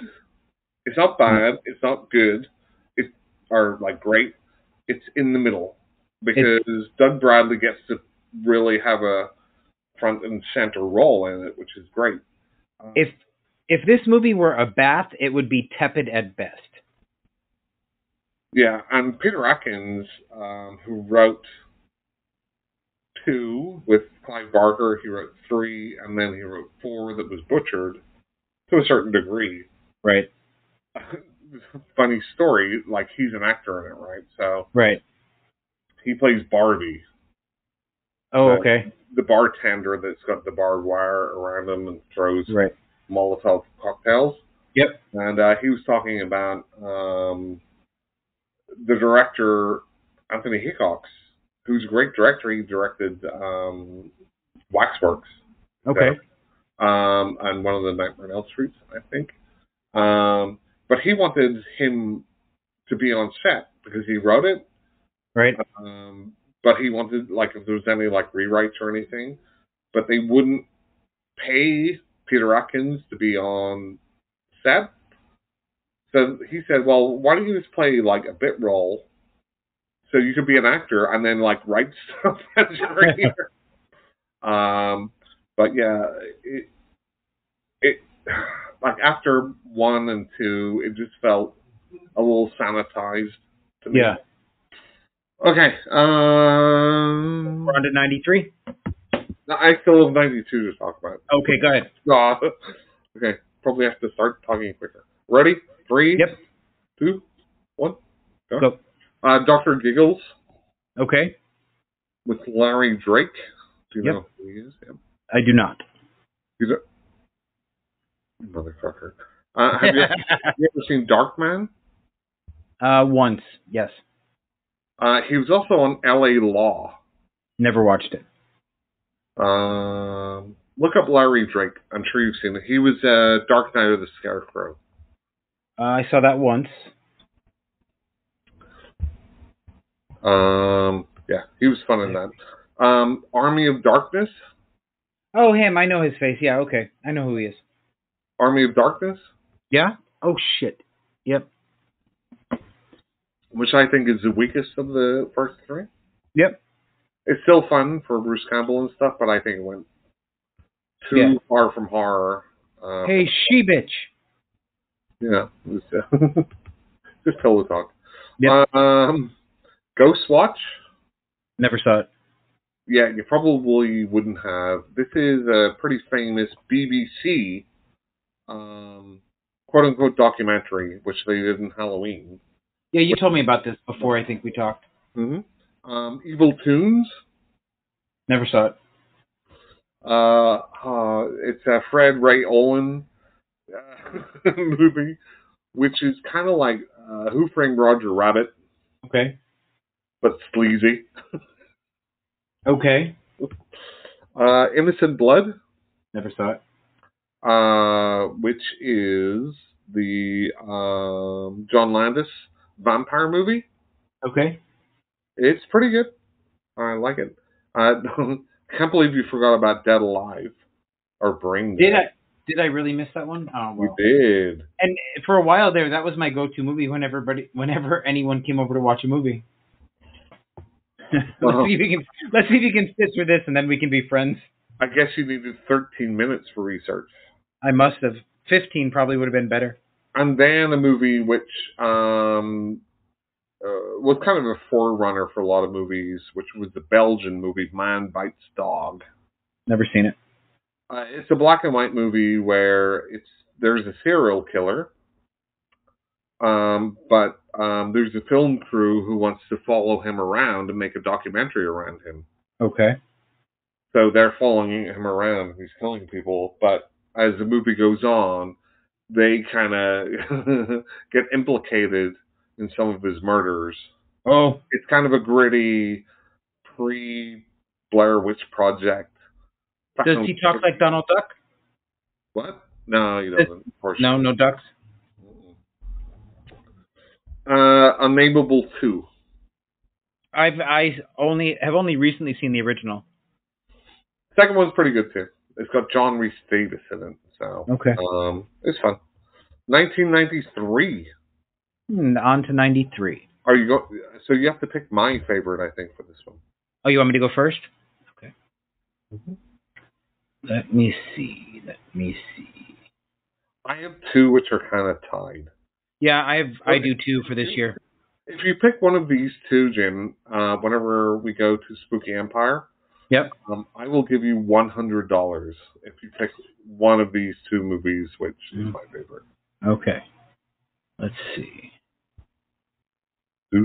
It's not bad. It's not good. Or like great. It's in the middle because Doug Bradley gets to really have a front and center role in it, which is great. If this movie were a bath, it would be tepid at best. Yeah, and Peter Atkins, who wrote 2 with Clive Barker, he wrote 3, and then he wrote 4 that was butchered to a certain degree. Right. Funny story, like he's an actor in it, right? So right. He plays Barbie. Oh, okay. The bartender that's got the barbed wire around him and throws right. Molotov cocktails. Yep. And he was talking about the director, Anthony Hickox, who's a great director. He directed Waxworks. Okay. And one of the Nightmare on Elm Street, I think. But he wanted him to be on set because he wrote it. Right. But he wanted, like, if there was any, like, rewrites or anything, but they wouldn't pay Peter Atkins to be on set. So he said, well, why don't you just play, like, a bit role so you could be an actor and then, like, write stuff as you're here. But, yeah, it like, after 1 and 2, it just felt a little sanitized to me. Yeah. Okay. We're on to 93? I still have 92 to talk about. Okay, go ahead. Okay, probably have to start talking quicker. Ready? 3, Yep. 2, 1, go. Dr. Giggles. Okay. With Larry Drake. Do you know who he is? Yep. I do not. He's a motherfucker. Have you ever seen Darkman? Once, yes. He was also on L.A. Law. Never watched it. Look up Larry Drake. I'm sure you've seen it. He was Dark Knight of the Scarecrow. I saw that once. Yeah, he was fun in that. Army of Darkness. Oh, him. I know his face. Yeah, okay. I know who he is. Army of Darkness? Yeah? Oh, shit. Yep. Which I think is the weakest of the first 3. Yep. It's still fun for Bruce Campbell and stuff, but I think it went too far from horror. Hey, she-bitch. Yeah. Just tell the talk. Yep. Ghostwatch. Never saw it. Yeah, you probably wouldn't have. This is a pretty famous BBC quote-unquote documentary, which they did in Halloween. Yeah, you told me about this before. I think we talked. Mm-hmm. Evil Toons. Never saw it. It's a Fred Ray Olin movie, which is kind of like Who Framed Roger Rabbit. Okay. But sleazy. Okay. Innocent Blood. Never saw it. Which is the John Landis vampire movie. Okay. It's pretty good. I like it. I can't believe you forgot about Dead Alive or Brain Dead. Did I really miss that one? Oh, well. You did. And for a while there, that was my go-to movie whenever anyone came over to watch a movie. Let's see if you can sit through this, and then we can be friends. I guess you needed 13 minutes for research. I must have. 15 probably would have been better. And then a movie which was kind of a forerunner for a lot of movies, which was the Belgian movie Man Bites Dog. Never seen it. It's a black and white movie where there's a serial killer, but there's a film crew who wants to follow him around and make a documentary around him. Okay. So they're following him around. He's killing people, but as the movie goes on, they kind of get implicated in some of his murders. Oh, It's kind of a gritty pre-Blair Witch Project. does he talk like Donald Duck? What? No, he doesn't. Of course. No, no ducks. Unnameable 2. I only recently seen the original. Second one's pretty good too. It's got John Rhys Davis in it, so Okay. it's fun. 1993. On to 93. Are you go? So you have to pick my favorite, I think, for this one. Oh, you want me to go first? Okay. Mm-hmm. Let me see. I have two which are kind of tied. Yeah, I do too for this year. If you pick one of these two, Jim, whenever we go to Spooky Empire, Yep. I will give you $100 if you pick one of these two movies, which is my favorite. Okay. Let's see. I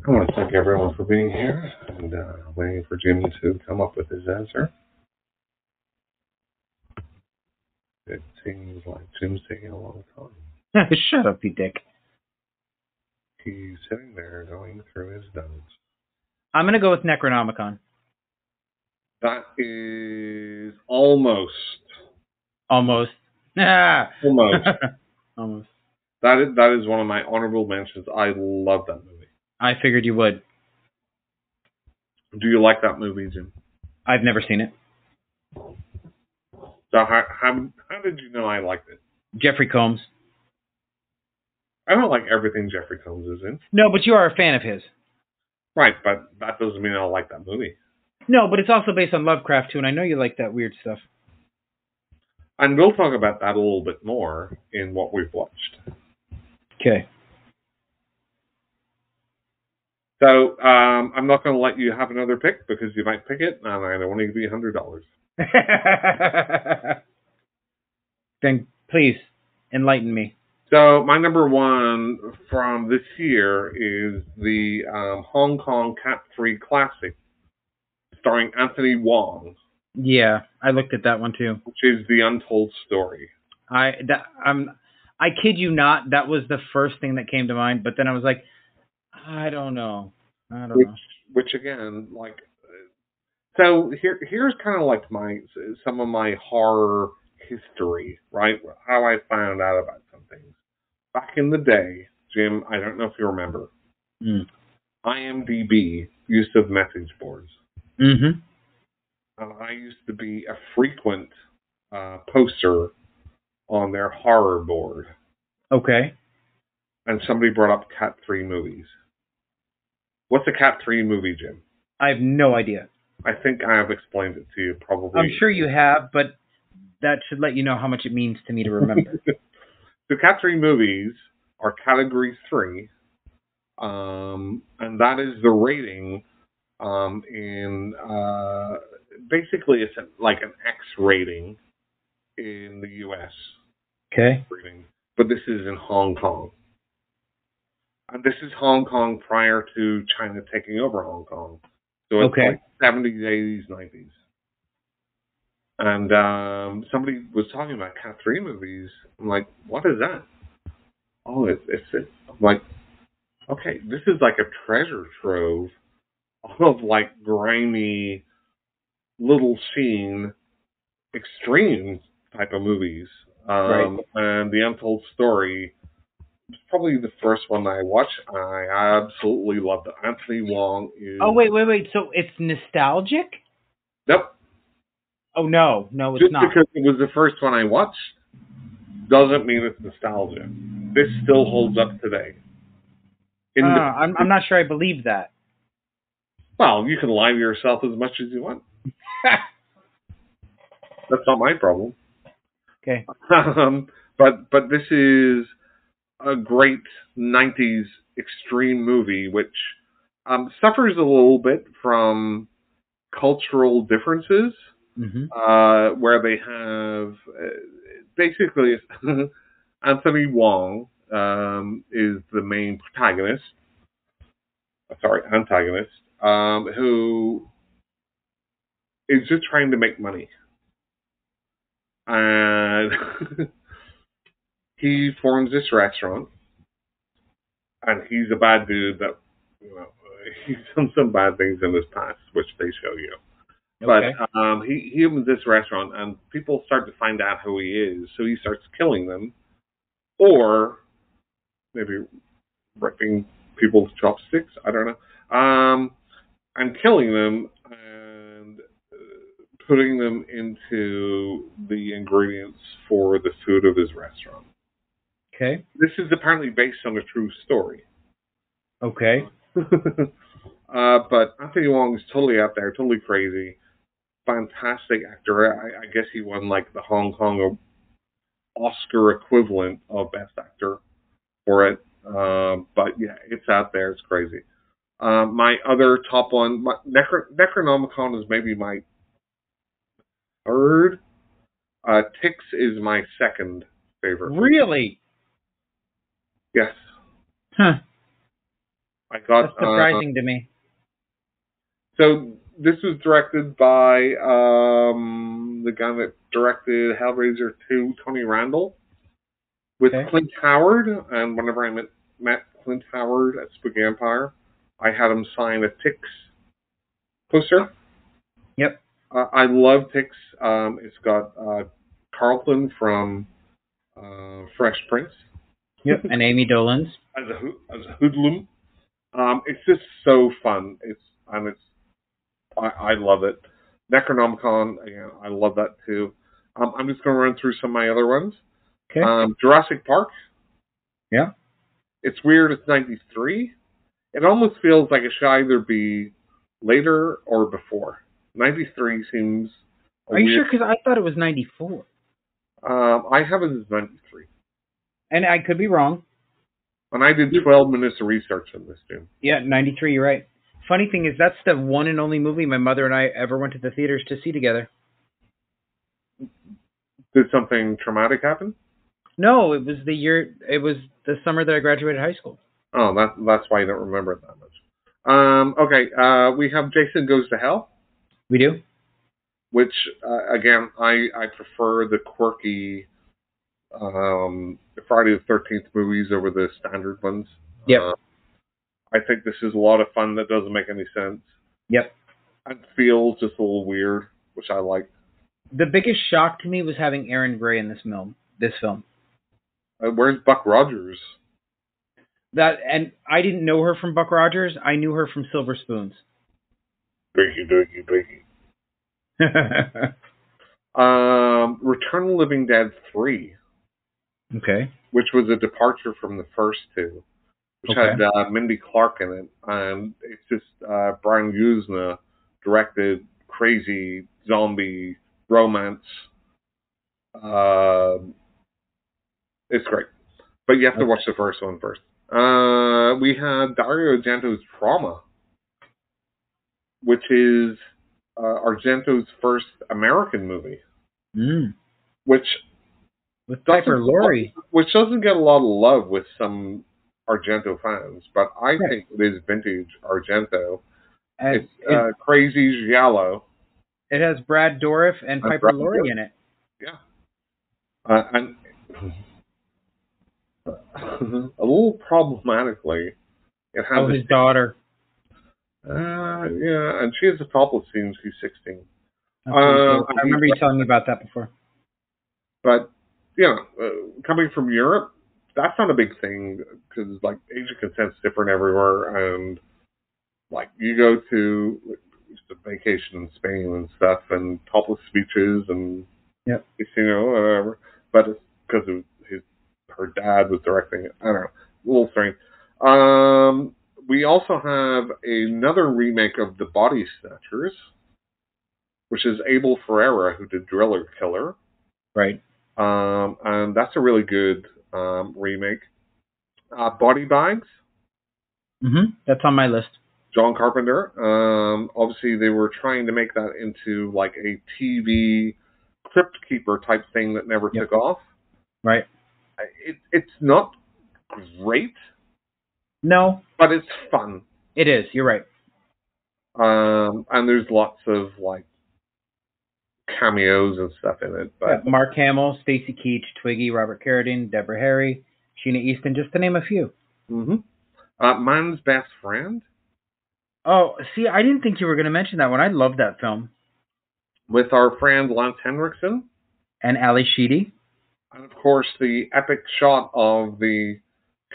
want to thank everyone for being here and waiting for Jim to come up with his answer. It seems like Jim's taking a long time. Shut up, you dick. He's sitting there going through his notes. I'm going to go with Necronomicon. That is almost. Almost. Ah. Almost. Almost. That is one of my honorable mentions. I love that movie. I figured you would. Do you like that movie, Jim? I've never seen it. So how did you know I liked it? Jeffrey Combs. I don't like everything Jeffrey Combs is in. No, but you are a fan of his. Right, but that doesn't mean I like that movie. No, but it's also based on Lovecraft too, and I know you like that weird stuff. And we'll talk about that a little bit more in what we've watched. Okay. So I'm not going to let you have another pick because you might pick it, and I don't want to give you $100. Then please enlighten me. So my number one from this year is the Hong Kong Cat 3 Classic, starring Anthony Wong. Yeah, I looked at that one too. Which is The Untold Story. I kid you not, that was the first thing that came to mind, but then I was like, I don't know. Which again, like, so here's kind of like some of my horror history, right? How I found out about some things. Back in the day, Jim, I don't know if you remember, IMDb used to have message boards. Mm-hmm. I used to be a frequent poster on their horror board. Okay. And somebody brought up Cat 3 movies. What's a Cat 3 movie, Jim? I have no idea. I think I have explained it to you, probably. I'm sure you have, but that should let you know how much it means to me to remember. The Cat 3 movies are Category 3, and that is the rating in... basically, it's like an X rating in the U.S. Okay. Rating, but this is in Hong Kong. And this is Hong Kong prior to China taking over Hong Kong. So it's like 70s, 80s, 90s. And somebody was talking about Cat 3 movies. I'm like, what is that? Oh, it's I'm like, okay, this is like a treasure trove of like grimy, little scene, extreme type of movies. Right. And The Untold Story, it's probably the first one that I watched. I absolutely loved it. Anthony Wong is... Oh, wait. So it's nostalgic? Nope. Oh, no, it's Just not. because it was the first one I watched doesn't mean it's nostalgia. This still holds up today. I'm not sure I believe that. Well, you can lie to yourself as much as you want. That's not my problem. Okay. But this is a great 90s extreme movie, which suffers a little bit from cultural differences, where they have basically Anthony Wong is the main antagonist, who is just trying to make money. And he forms this restaurant, and he's a bad dude that, he's done some bad things in his past, which they show you. Okay. But he opens this restaurant, and people start to find out who he is, so he starts killing them, or maybe ripping people's chopsticks. I don't know. And killing them and putting them into the ingredients for the food of his restaurant. Okay. This is apparently based on a true story. Okay. But Anthony Wong is totally out there, totally crazy. Fantastic actor. I guess he won like the Hong Kong Oscar equivalent of Best Actor for it. But yeah, it's out there. It's crazy. My other top one, Necronomicon, is maybe my third. Ticks is my second favorite. Really? Yes. Huh. I got. That's surprising to me. So this was directed by the guy that directed Hellraiser 2, Tony Randall, with Clint Howard. And whenever I met Clint Howard at Spooky Empire, I had him sign a Ticks poster. Yep. I love Ticks. It's got Carlton from Fresh Prince. Yep. And Amy Dolenz as a hoodlum. It's just so fun. I love it. Necronomicon, again, I love that too. I'm just going to run through some of my other ones. Okay. Jurassic Park. Yeah. It's weird. It's 93. It almost feels like it should either be later or before. 93 seems. Are you sure? Because I thought it was 94. I have it as 93. And I could be wrong. And I did 12 minutes of research on this too. Yeah, 93. You're right. Funny thing is, that's the one and only movie my mother and I ever went to the theaters to see together. Did something traumatic happen? No, it was the summer that I graduated high school. Oh, that's why you don't remember it that much. Okay, we have Jason Goes to Hell. We do? Which, again, I prefer the quirky Friday the 13th movies over the standard ones. Yep. I think this is a lot of fun that doesn't make any sense. Yep. And feels just a little weird, which I like. The biggest shock to me was having Erin Gray in this film. Where's Buck Rogers? And I didn't know her from Buck Rogers. I knew her from Silver Spoons. Drinky. Return of the Living Dead 3. Okay. Which was a departure from the first two. Which had Mindy Clark in it. And it's just Brian Yuzna directed crazy zombie romance. It's great. But you have to watch the first one first. We have Dario Argento's Trauma, which is Argento's first American movie. With Piper Laurie. Which doesn't get a lot of love with some Argento fans, but I think it is vintage Argento. It's crazy giallo. It has Brad Dourif and Piper Laurie in it. Yeah. And a little problematically, it has his daughter. Yeah, and she has a topless scene. She's 16. I remember you telling me about that before. But coming from Europe, that's not a big thing because like Asian consent's different everywhere, and like you go to just a vacation in Spain and stuff, and topless beaches and whatever. But it's because her dad was directing it. I don't know, a little strange. We also have another remake of The Body Snatchers, which is Abel Ferrara, who did Driller Killer. Right. And that's a really good remake. Body Bags. That's on my list. John Carpenter. Obviously, they were trying to make that into like a TV Crypt Keeper type thing that never took off. Right. It's not great. No. But it's fun. It is. You're right. And there's lots of like cameos and stuff in it. But Mark Hamill, Stacy Keach, Twiggy, Robert Carradine, Deborah Harry, Sheena Easton, just to name a few. Man's Best Friend. Oh, see, I didn't think you were going to mention that one. I love that film. With our friend Lance Henriksen. And Ali Sheedy. And, of course, the epic shot of the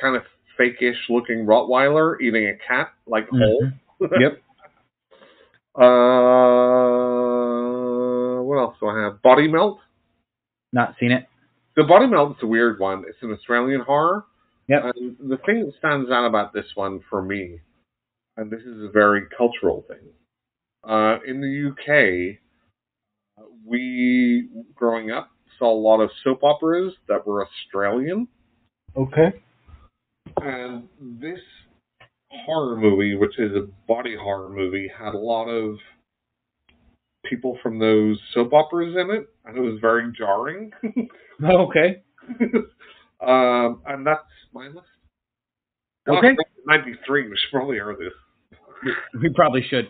kind of fake-ish looking Rottweiler eating a cat, like whole. Yep. What else do I have? Body Melt. Not seen it. The Body Melt is a weird one. It's an Australian horror. Yep. And the thing that stands out about this one for me, and this is a very cultural thing, in the UK, we, growing up, saw a lot of soap operas that were Australian. Okay. And this horror movie, which is a body horror movie, had a lot of people from those soap operas in it, and it was very jarring. Okay. And that's my list. Okay. 93. We should probably hear this. We probably should.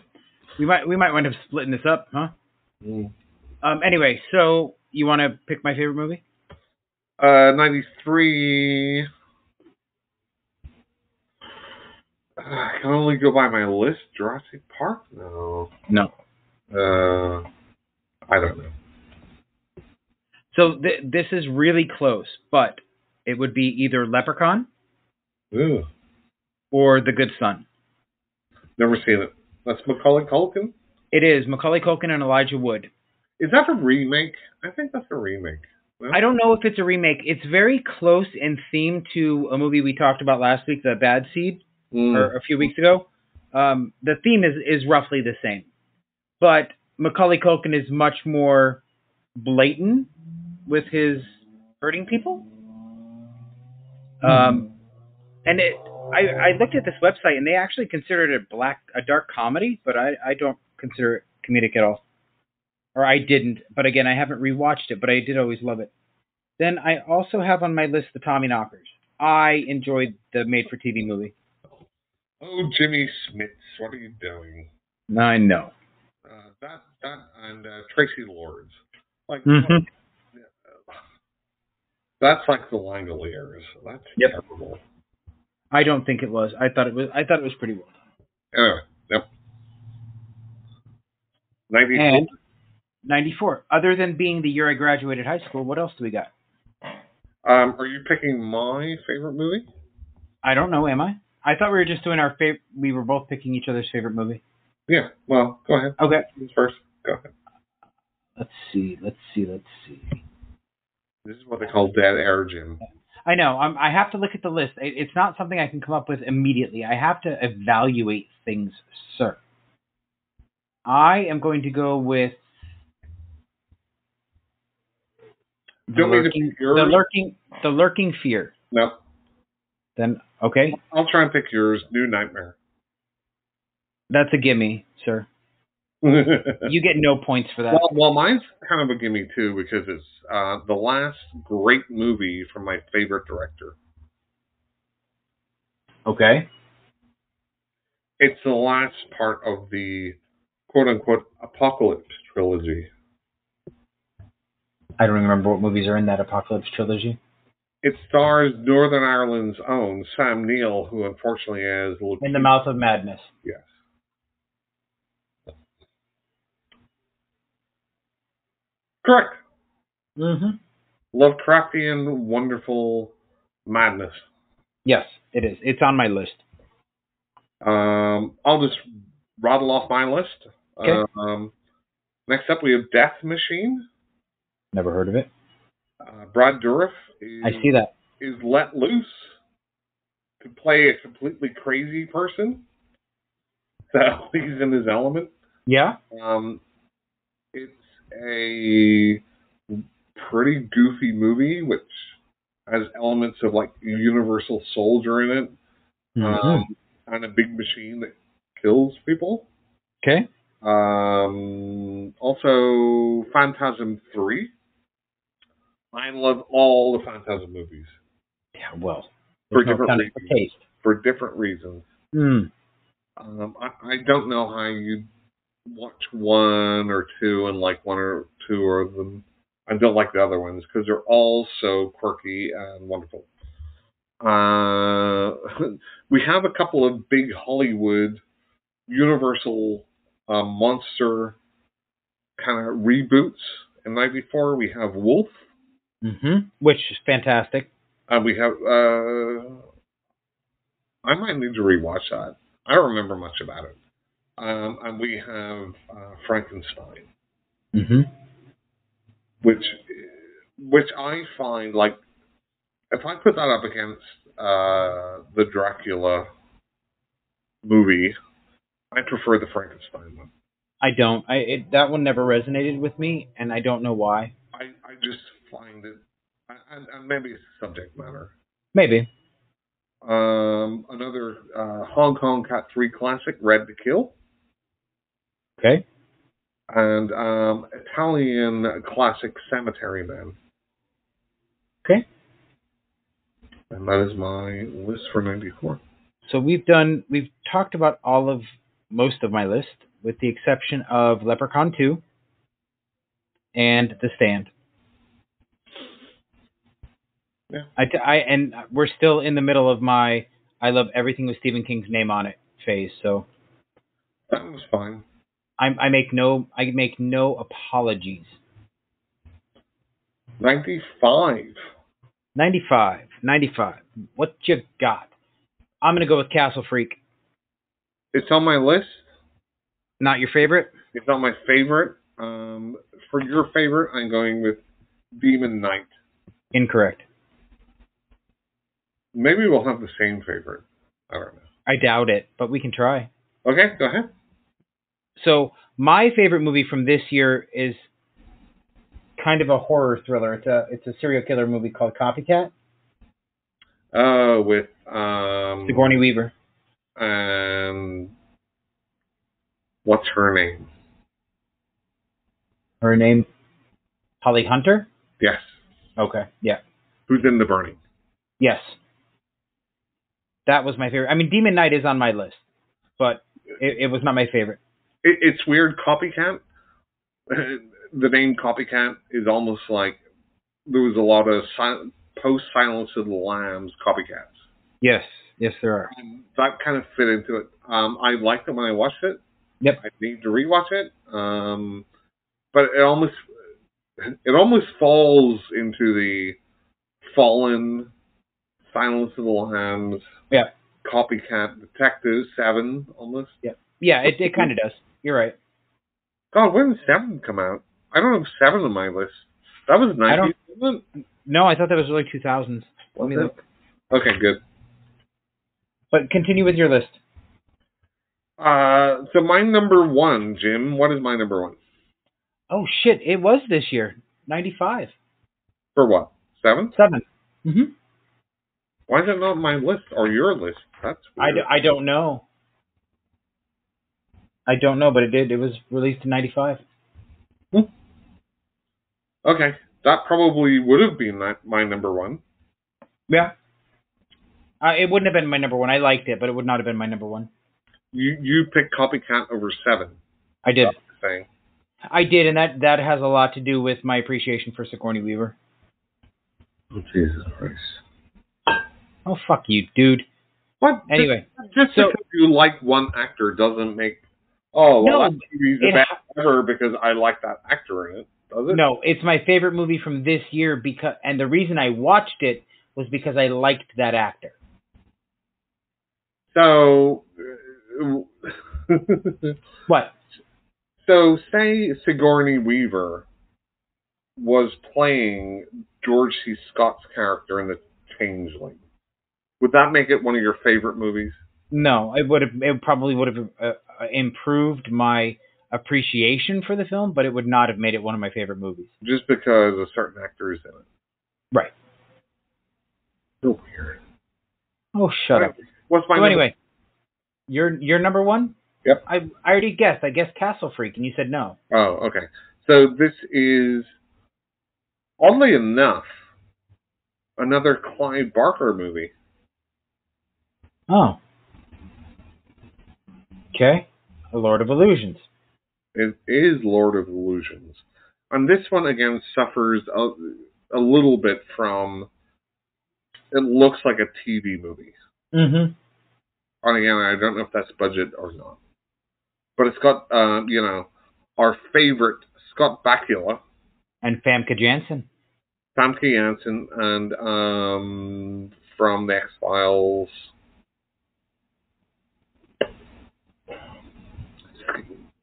We might wind up splitting this up, huh? Anyway, so you want to pick my favorite movie? 93. I can only go by my list. Jurassic Park? No. I don't know. So this is really close, but it would be either Leprechaun or The Good Son. Never seen it. That's Macaulay Culkin? It is. Macaulay Culkin and Elijah Wood. Is that a remake? I think that's a remake. No? I don't know if it's a remake. It's very close in theme to a movie we talked about last week, The Bad Seed, or a few weeks ago. The theme is roughly the same. But Macaulay Culkin is much more blatant with his hurting people. And I looked at this website, and they actually considered it a dark comedy, but I don't consider it comedic at all. Or I didn't, but again, I haven't rewatched it, but I did always love it. Then I also have on my list the Tommyknockers. I enjoyed the made-for-TV movie. Oh, Jimmy Smits, what are you doing? I know. That and Tracy Lords. Like, that's like the Langoliers. That's terrible. I don't think it was. I thought it was pretty well done. Anyway, yep. 94. And 94. Other than being the year I graduated high school, what else do we got? Are you picking my favorite movie? I don't know. Am I? I thought we were just doing our favorite. We were both picking each other's favorite movie. Yeah. Well, go ahead. Okay. First, go ahead. Let's see. This is what they call dead air, Jim. I know. I have to look at the list. It's not something I can come up with immediately. I have to evaluate things, sir. I am going to go with the lurking fear. No. Then okay. I'll try and pick yours. New Nightmare. That's a gimme, sir. You get no points for that. Well, mine's kind of a gimme too because it's the last great movie from my favorite director. Okay. It's the last part of the quote-unquote Apocalypse trilogy. I don't remember what movies are in that Apocalypse trilogy. It stars Northern Ireland's own Sam Neill, who unfortunately has In the Mouth of Madness. Yes. Correct. Lovecraftian, wonderful madness. Yes, it is. It's on my list. I'll just rattle off my list. Okay. Next up, we have Death Machine. Never heard of it. Brad Dourif I see that. Is let loose to play a completely crazy person. So he's in his element. Yeah. It's a pretty goofy movie, which has elements of like Universal Soldier in it, and a big machine that kills people. Okay. Also, Phantasm 3. I love all the Phantasm movies. Yeah, well, for different reasons. For different reasons. I don't know how you watch one or two and like one or two of them. I don't like the other ones because they're all so quirky and wonderful. We have a couple of big Hollywood, Universal monster kind of reboots. In '94, we have Wolf. Which is fantastic. We have. I might need to rewatch that. I don't remember much about it. And we have Frankenstein, which I find like if I put that up against the Dracula movie, I prefer the Frankenstein one. I don't. That one never resonated with me, and I don't know why. I just find it, and maybe it's subject matter. Maybe. Another Hong Kong Cat 3 classic, Red to Kill. Okay. And Italian classic, Cemetery Man. Okay. And that is my list for '94. So we've talked about most of my list, with the exception of Leprechaun 2 and The Stand. Yeah. And we're still in the middle of my I love everything with Stephen King's name on it phase. So that was fine. I make no apologies. 95. 95. What you got? I'm gonna go with Castle Freak. It's on my list. Not your favorite? It's not my favorite. For your favorite, I'm going with Demon Knight. Incorrect. Maybe we'll have the same favorite. I don't know. I doubt it, but we can try. Okay, go ahead. So my favorite movie from this year is kind of a horror thriller. It's a serial killer movie called Copycat. With Sigourney Weaver. And what's her name? Her name, Holly Hunter? Yes. Okay, yeah. Who's in The Burning? Yes. That was my favorite. I mean, Demon Knight is on my list, but it was not my favorite. It's weird. Copycat. The name Copycat is almost like there was a lot of post Silence of the Lambs copycats. Yes, there are. And that kind of fit into it. I liked it when I watched it. Yep. I need to rewatch it. But it almost falls into the Fallen, Silence of the Lambs, Copycat Detective 7 almost. Yeah, it kind of does. You're right. God, when did 7 come out? I don't have 7 on my list. That was 90s, wasn't it? No, I thought that was early 2000s. Let me look. Okay, good. But continue with your list. So my number one, Jim, what is my number one? Oh, shit, it was this year. 95. For what? 7? 7. Mm-hmm. Why is it not on my list or your list? That's weird. I don't know. I don't know, but it did. It was released in 95. Okay. That probably would have been my number one. Yeah. It wouldn't have been my number one. I liked it, but it would not have been my number one. You picked Copycat over 7. I did. That's the thing. I did, and that has a lot to do with my appreciation for Sigourney Weaver. Oh, Jesus Christ. Oh, fuck you, dude. What? Anyway. Just because you like one actor doesn't make... Oh, well, that movie's the best ever because I like that actor in it, does it? No, it's my favorite movie from this year, and the reason I watched it was because I liked that actor. So... What? So, say Sigourney Weaver was playing George C. Scott's character in The Changeling. Would that make it one of your favorite movies? No, it probably would have improved my appreciation for the film, but it would not have made it one of my favorite movies. Just because a certain actor is in it. Right. So weird. Oh, shut up. What's my number? Anyway, your number one? Yep. I already guessed. I guessed Castle Freak, and you said no. Oh, okay. So this is, oddly enough, another Clive Barker movie. Oh. Okay. The Lord of Illusions. It is Lord of Illusions. And this one, again, suffers a little bit from, it looks like a TV movie. Mm-hmm. And again, I don't know if that's budget or not. But it's got, our favorite Scott Bakula. And Famke Janssen. Famke Janssen, and from the X-Files.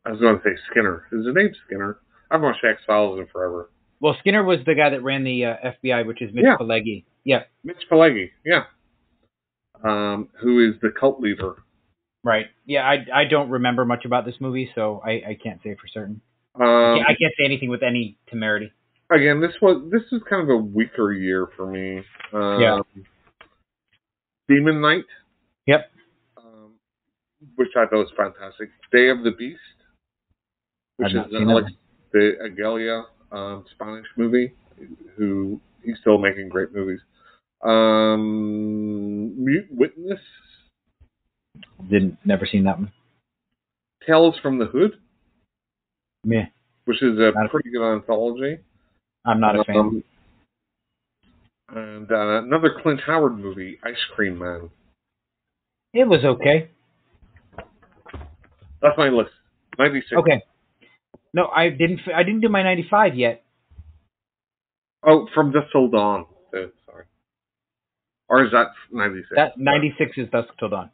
I was going to say Skinner. Is his name Skinner? I've watched X-Files in forever. Well, Skinner was the guy that ran the FBI, which is Mitch Pileggi. Yeah. Mitch Pileggi, yeah. Who is the cult leader. Right. Yeah, I don't remember much about this movie, so I can't say for certain. I can't say anything with any temerity. Again, this is kind of a weaker year for me. Demon Knight. Yep. Which I thought was fantastic. Day of the Beast, which is Alex de Aguilera Spanish movie. Who he's still making great movies. Mute Witness. Never seen that one. Tales from the Hood. Meh. Which is a pretty good anthology. I'm not a fan. And another Clint Howard movie, Ice Cream Man. It was okay. That's my list. 96. Okay. No, I didn't do my 95 yet. Oh, From Dusk Till Dawn. Sorry. Or is that 96? That 96 is Dusk Till Dawn.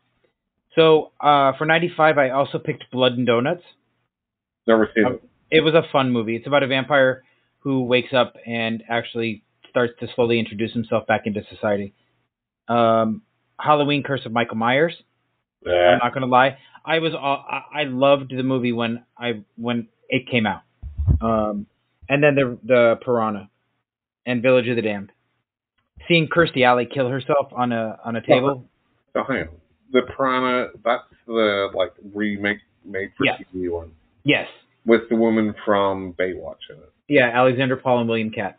So for 95, I also picked Blood and Donuts. Never seen it. It was a fun movie. It's about a vampire who wakes up and actually starts to slowly introduce himself back into society. Halloween Curse of Michael Myers. I'm not gonna lie. I loved the movie when it came out. And then the Piranha and Village of the Damned. Seeing Kirstie Alley kill herself on a table. The Piranha, that's the remake made for TV one. Yes. With the woman from Baywatch in it. Yeah, Alexandra Paul and William Katt.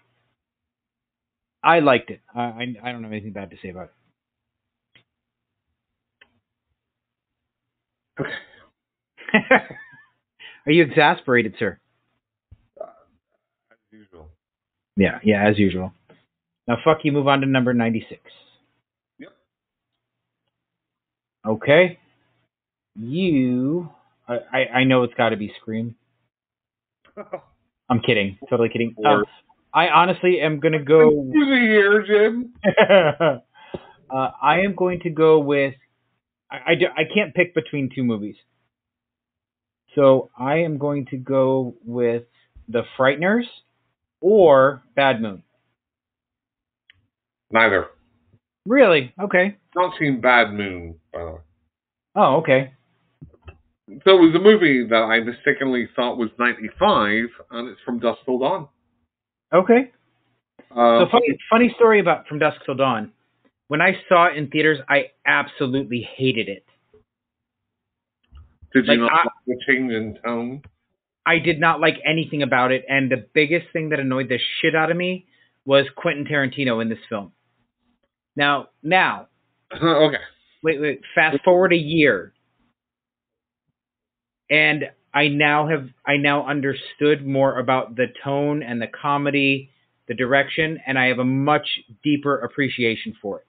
I liked it. I don't have anything bad to say about it. Okay. Are you exasperated, sir? As usual. Yeah, as usual. Now, fuck you, move on to number 96. Yep. Okay. I know it's got to be Scream. I'm kidding. Totally kidding. I honestly am going to go... Here, Jim. I am going to go with... I can't pick between two movies. So I am going to go with The Frighteners or Bad Moon. Neither. Really? Okay. Not seen Bad Moon, by the way. Oh, okay. So it was a movie that I mistakenly thought was 95, and it's From Dusk Till Dawn. Okay. So funny story about From Dusk Till Dawn. When I saw it in theaters, I absolutely hated it. Did you not like the change in tone? I did not like anything about it, and the biggest thing that annoyed the shit out of me was Quentin Tarantino in this film. Now, okay. Wait. Fast forward a year, and I now understood more about the tone and the comedy, the direction, and I have a much deeper appreciation for it.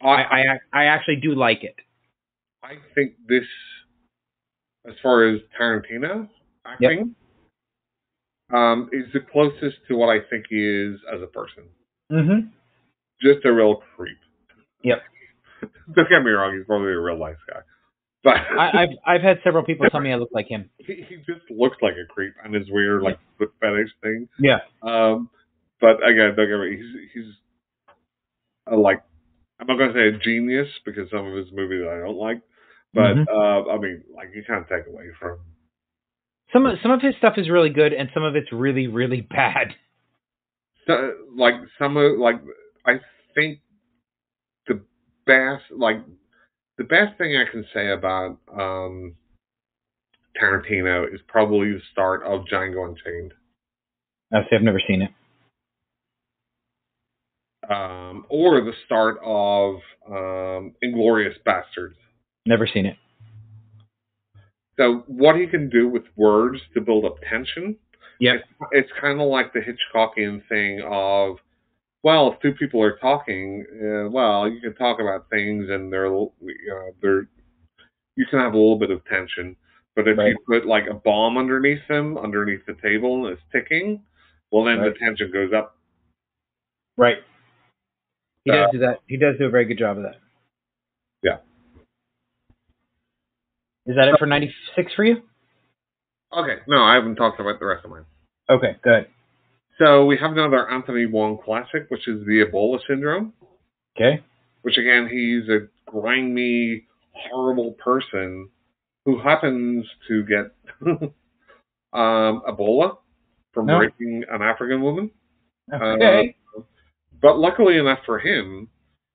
I actually do like it. I think this, as far as Tarantino acting, is the closest to what I think he is as a person. Mm-hmm. Just a real creep. Yep. Don't get me wrong; he's probably a real nice guy. But I've had several people tell me I look like him. He just looks like a creep, and his weird foot fetish thing. Yeah. But again, don't get me. He's I'm not going to say a genius because some of his movies I don't like, but I mean, you can't take away from some of his stuff is really good, and some of it's really, really bad. So, I think the best thing I can say about Tarantino is probably the start of Django Unchained. I've never seen it. Or the start of Inglourious Basterds. Never seen it. So what he can do with words to build up tension, Yep. it's kind of like the Hitchcockian thing of, well, if two people are talking, well, you can talk about things and they're you can have a little bit of tension. But if Right. you put like a bomb underneath them, underneath the table, and it's ticking, well, then Right. the tension goes up. Right. He does do that. He does do a very good job of that. Yeah. Is that it for 96 for you? Okay. No, I haven't talked about the rest of mine. Okay, good. So we have another Anthony Wong classic, which is the Ebola syndrome. Okay. Which again, he's a grimy, horrible person who happens to get Ebola from raping an African woman. Okay. But luckily enough for him,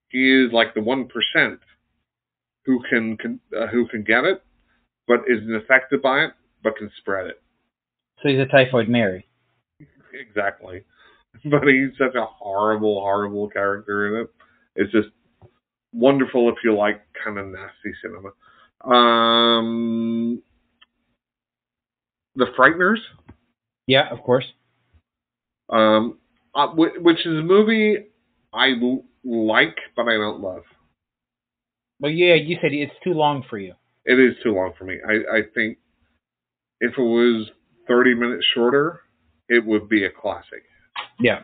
he is like the 1% who can get it, but isn't affected by it, but can spread it. So he's a typhoid Mary. Exactly. But he's such a horrible, horrible character in it. It's just wonderful if you like kind of nasty cinema. The Frighteners. Yeah, of course. Which is a movie I like, but I don't love. Well, yeah, you said it's too long for you. It is too long for me. I think if it was 30 minutes shorter, it would be a classic. Yeah.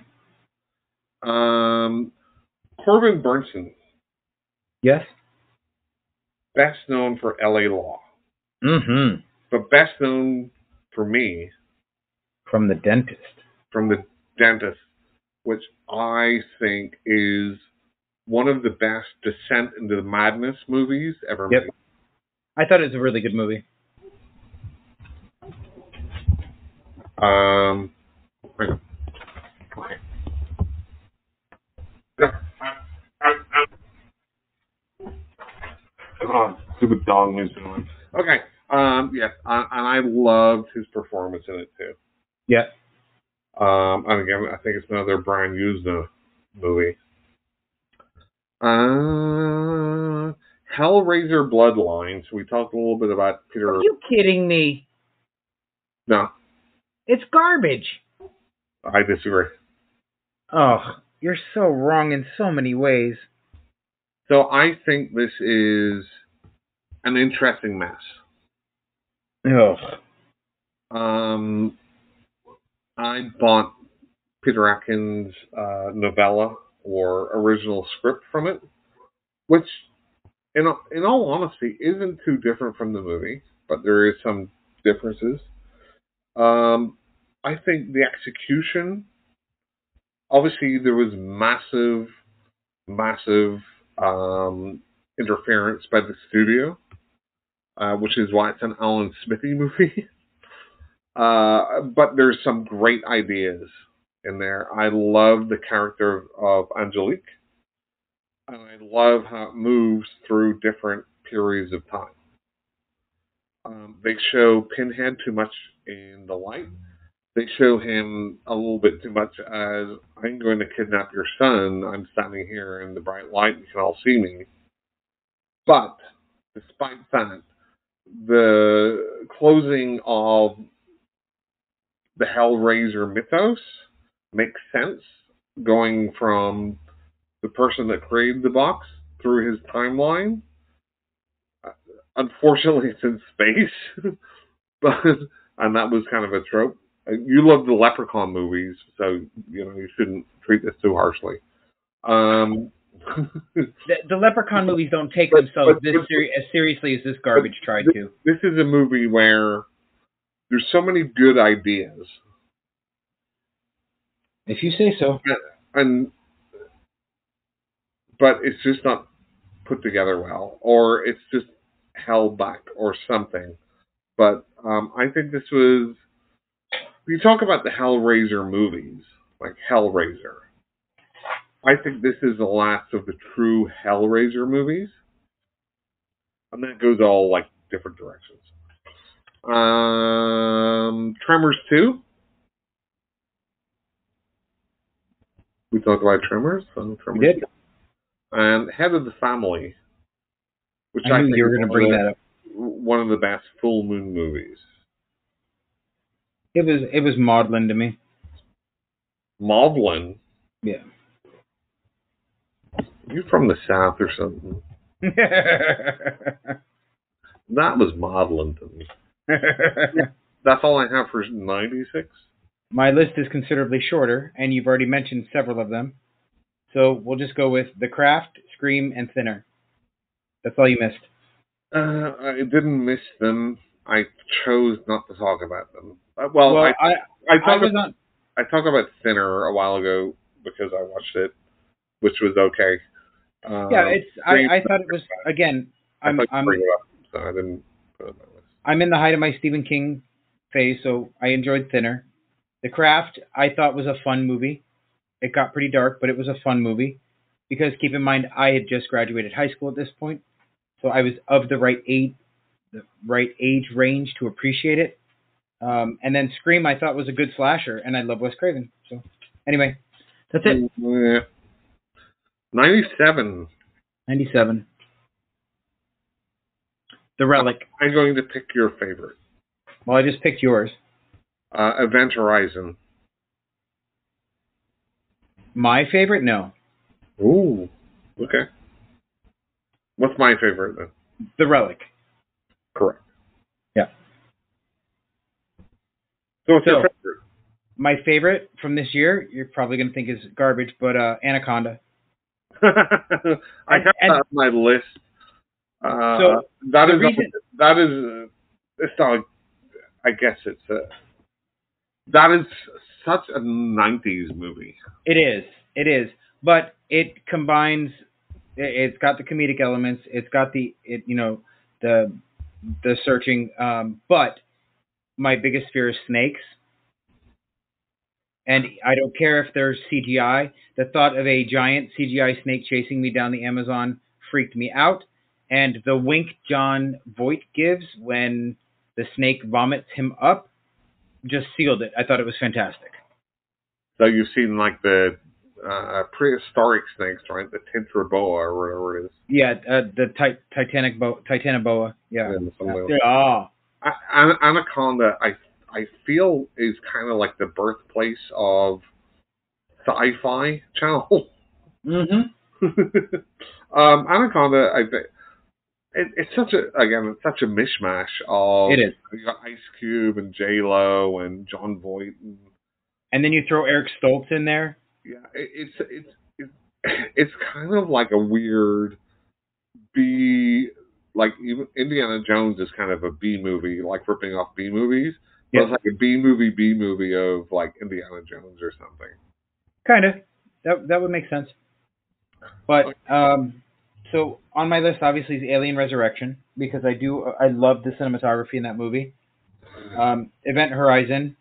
Corbin Bernsen. Yes. Best known for L.A. Law. Mm-hmm. But best known for me. From The Dentist. From The Dentist, which I think is one of the best Descent into the Madness movies ever made. I thought it was a really good movie. Okay. Oh, stupid dog music. Okay. Yes, and I loved his performance in it too. Yeah. And again, I think it's another Brian Usna movie. Hellraiser Bloodlines. We talked a little bit about Peter. Are you kidding me? No. It's garbage. I disagree. Oh, you're so wrong in so many ways. So I think this is an interesting mess. Ugh. I bought Peter Atkins' novella or original script from it, which, in all honesty, isn't too different from the movie, but there is some differences. I think the execution, obviously, there was massive interference by the studio, which is why it's an Alan Smithy movie. But there's some great ideas in there. I love the character of Angelique. And I love how it moves through different periods of time. They show Pinhead too much in the light. They show him a little bit too much as, I'm going to kidnap your son. I'm standing here in the bright light. You can all see me. But despite that, the closing of the Hellraiser mythos makes sense, going from the person that created the box through his timeline. Unfortunately, it's in space, and that was kind of a trope. You love the Leprechaun movies, so you shouldn't treat this too harshly. The Leprechaun movies don't take themselves as seriously as this garbage tried to. This is a movie where there's so many good ideas. If you say so. But it's just not put together well, or it's just held back, or something. But I think this was. You talk about the Hellraiser movies, like Hellraiser. I think this is the last of the true Hellraiser movies, and that goes all like different directions. Tremors 2. We talked about Tremors. Tremors We did. And Head of the Family, which I knew you were going to bring that up. one of the best full moon movies. It was maudlin to me. Maudlin? Yeah. You from the South or something? That was maudlin to me. That's all I have for 96? My list is considerably shorter, and you've already mentioned several of them. So we'll just go with The Craft, Scream, and Thinner. That's all you missed. I didn't miss them. I chose not to talk about them. I talked about Thinner a while ago because I watched it, which was okay. Yeah, I thought it was, again, so I didn't put it on my list. I'm in the height of my Stephen King phase, so I enjoyed Thinner. The Craft, I thought was a fun movie. It got pretty dark, but it was a fun movie. Because keep in mind, I had just graduated high school at this point, so I was of the right age range to appreciate it. And then Scream, I thought was a good slasher, and I love Wes Craven. So anyway, that's it. 97. 97. The Relic. I'm going to pick your favorite. Well, I just picked yours. Event Horizon. My favorite? No. Ooh. Okay. What's my favorite then? The Relic. Correct. Yeah. So what's your favorite? My favorite from this year, you're probably going to think is garbage, but Anaconda. I have that on my list. It's not. I guess that is such a 90s movie. It is, but it combines. It's got the comedic elements. It's got the searching. But my biggest fear is snakes. And I don't care if there's CGI. The thought of a giant CGI snake chasing me down the Amazon freaked me out. And the wink Jon Voight gives when the snake vomits him up just sealed it. I thought it was fantastic. So you've seen like the prehistoric snakes, right? The Tetraboa or whatever it is. Yeah, the Titanoboa. Yeah. Anaconda, I feel is kind of like the birthplace of Sci-Fi Channel. Mm-hmm. Anaconda, I think it's such a mishmash of. It is. You got Ice Cube and J-Lo and Jon Voight, and then you throw Eric Stoltz in there. Yeah, it's kind of like a weird B. Like even Indiana Jones is kind of a B movie, like ripping off B movies. Yeah. It's like a B movie of like Indiana Jones or something. Kind of. That would make sense. But so on my list, obviously, is Alien Resurrection because I love the cinematography in that movie. Event Horizon,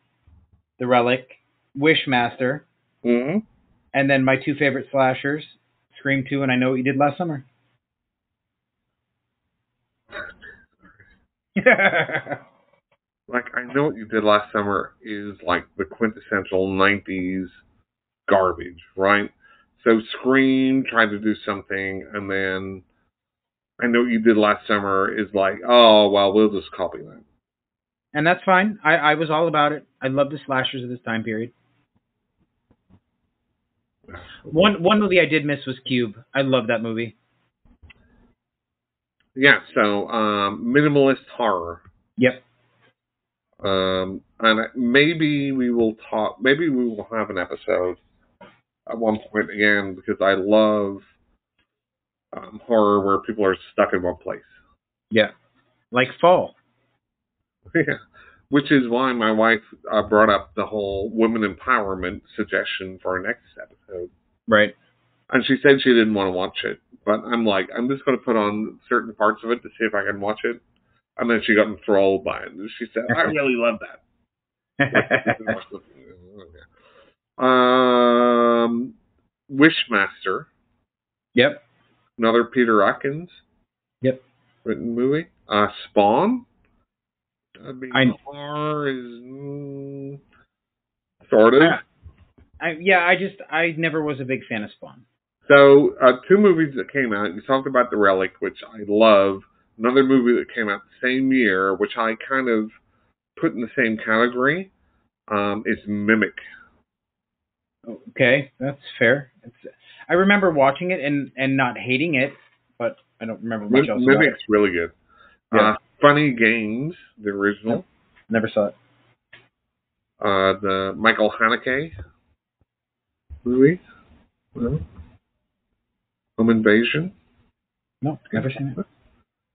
The Relic, Wishmaster, and then my two favorite slashers, Scream 2 and I Know What You Did Last Summer. Like, I Know What You Did Last Summer is like the quintessential 90s garbage, right? So Scream tried to do something, and then I Know What You Did Last Summer is like, oh, well, we'll just copy that. And that's fine. I was all about it. I love the slashers of this time period. One movie I did miss was Cube. I love that movie. Yeah, so minimalist horror. Yep. And maybe we will have an episode at one point again because I love horror where people are stuck in one place. Yeah, like Fall. Yeah, which is why my wife brought up the whole women empowerment suggestion for our next episode. Right. And she said she didn't want to watch it, but I'm like, I'm just going to put on certain parts of it to see if I can watch it. And then she got enthralled by it. And she said, I really love that. Wishmaster. Yep. Another Peter Atkins. Yep. Written movie. Spawn. Horror is sort of. I never was a big fan of Spawn. So, two movies that came out. You talked about The Relic, which I love. another movie that came out the same year, which I kind of put in the same category, is Mimic. Okay, that's fair. I remember watching it and not hating it, but I don't remember much else about it. Mimic's really good. Yeah. Funny Games, the original. Never saw it. The Michael Haneke movie. No. Home Invasion. No, never seen it.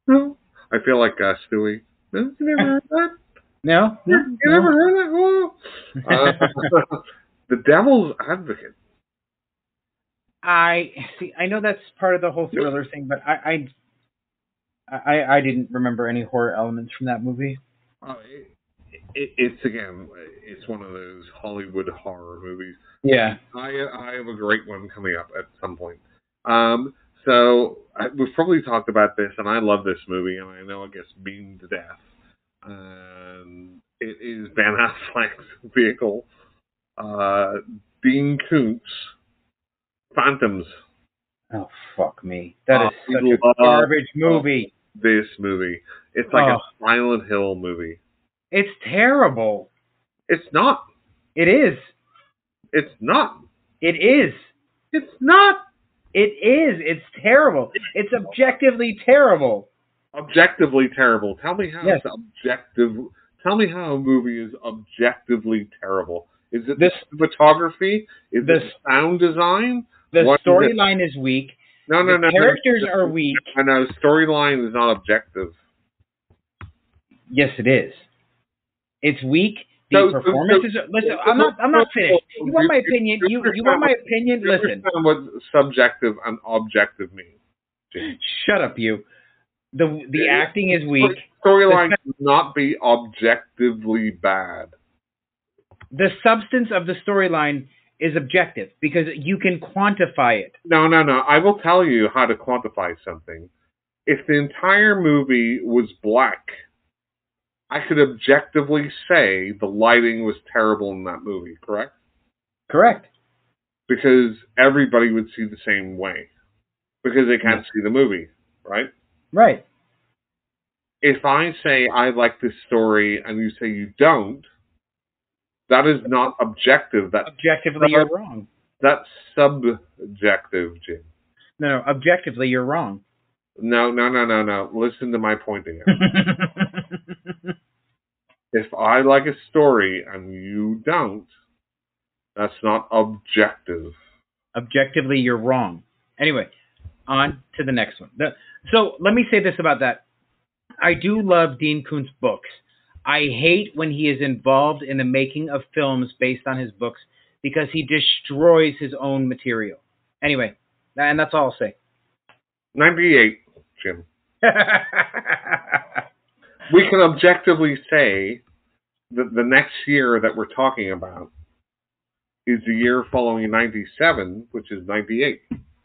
No. I feel like Stewie. No, you never heard that? No? You never heard that? Oh. The Devil's Advocate. I know that's part of the whole thriller thing, but I didn't remember any horror elements from that movie. Oh, it's one of those Hollywood horror movies. Yeah. I have a great one coming up at some point. So we've probably talked about this, and I love this movie, and I know it gets beaten to death. It is Ben Affleck's vehicle, Dean Koontz, Phantoms. Oh, fuck me. That is such a garbage movie. This movie. It's like a Silent Hill movie. It's terrible. It's not. It is. It's not. It is. It's not. It is. It's terrible. It's objectively terrible. Objectively terrible. Tell me how Yes. it's objective. Tell me how a movie is objectively terrible. Is it the cinematography? Is it the sound design? The storyline is weak. No. The characters are weak. I know. Storyline is not objective. Yes, it is. It's weak. The performances. Listen, I'm not finished. You want my opinion? You want my opinion? Listen. What subjective and objective mean? Shut up, you. The acting is weak. Storyline cannot be objectively bad. The substance of the storyline is objective because you can quantify it. No. I will tell you how to quantify something. If the entire movie was black, I could objectively say the lighting was terrible in that movie, correct? Correct. Because everybody would see the same way. Because they can't see the movie, right? Right. If I say I like this story and you say you don't, that is not objective. That's objectively, you're wrong. That's subjective, Jim. No, objectively, you're wrong. No. Listen to my point again. If I like a story and you don't, that's not objective. Objectively, you're wrong. Anyway, on to the next one. So let me say this about that. I do love Dean Koontz' books. I hate when he is involved in the making of films based on his books because he destroys his own material. Anyway, and that's all I'll say. 98, Jim. We can objectively say that the next year that we're talking about is the year following 97, which is 98.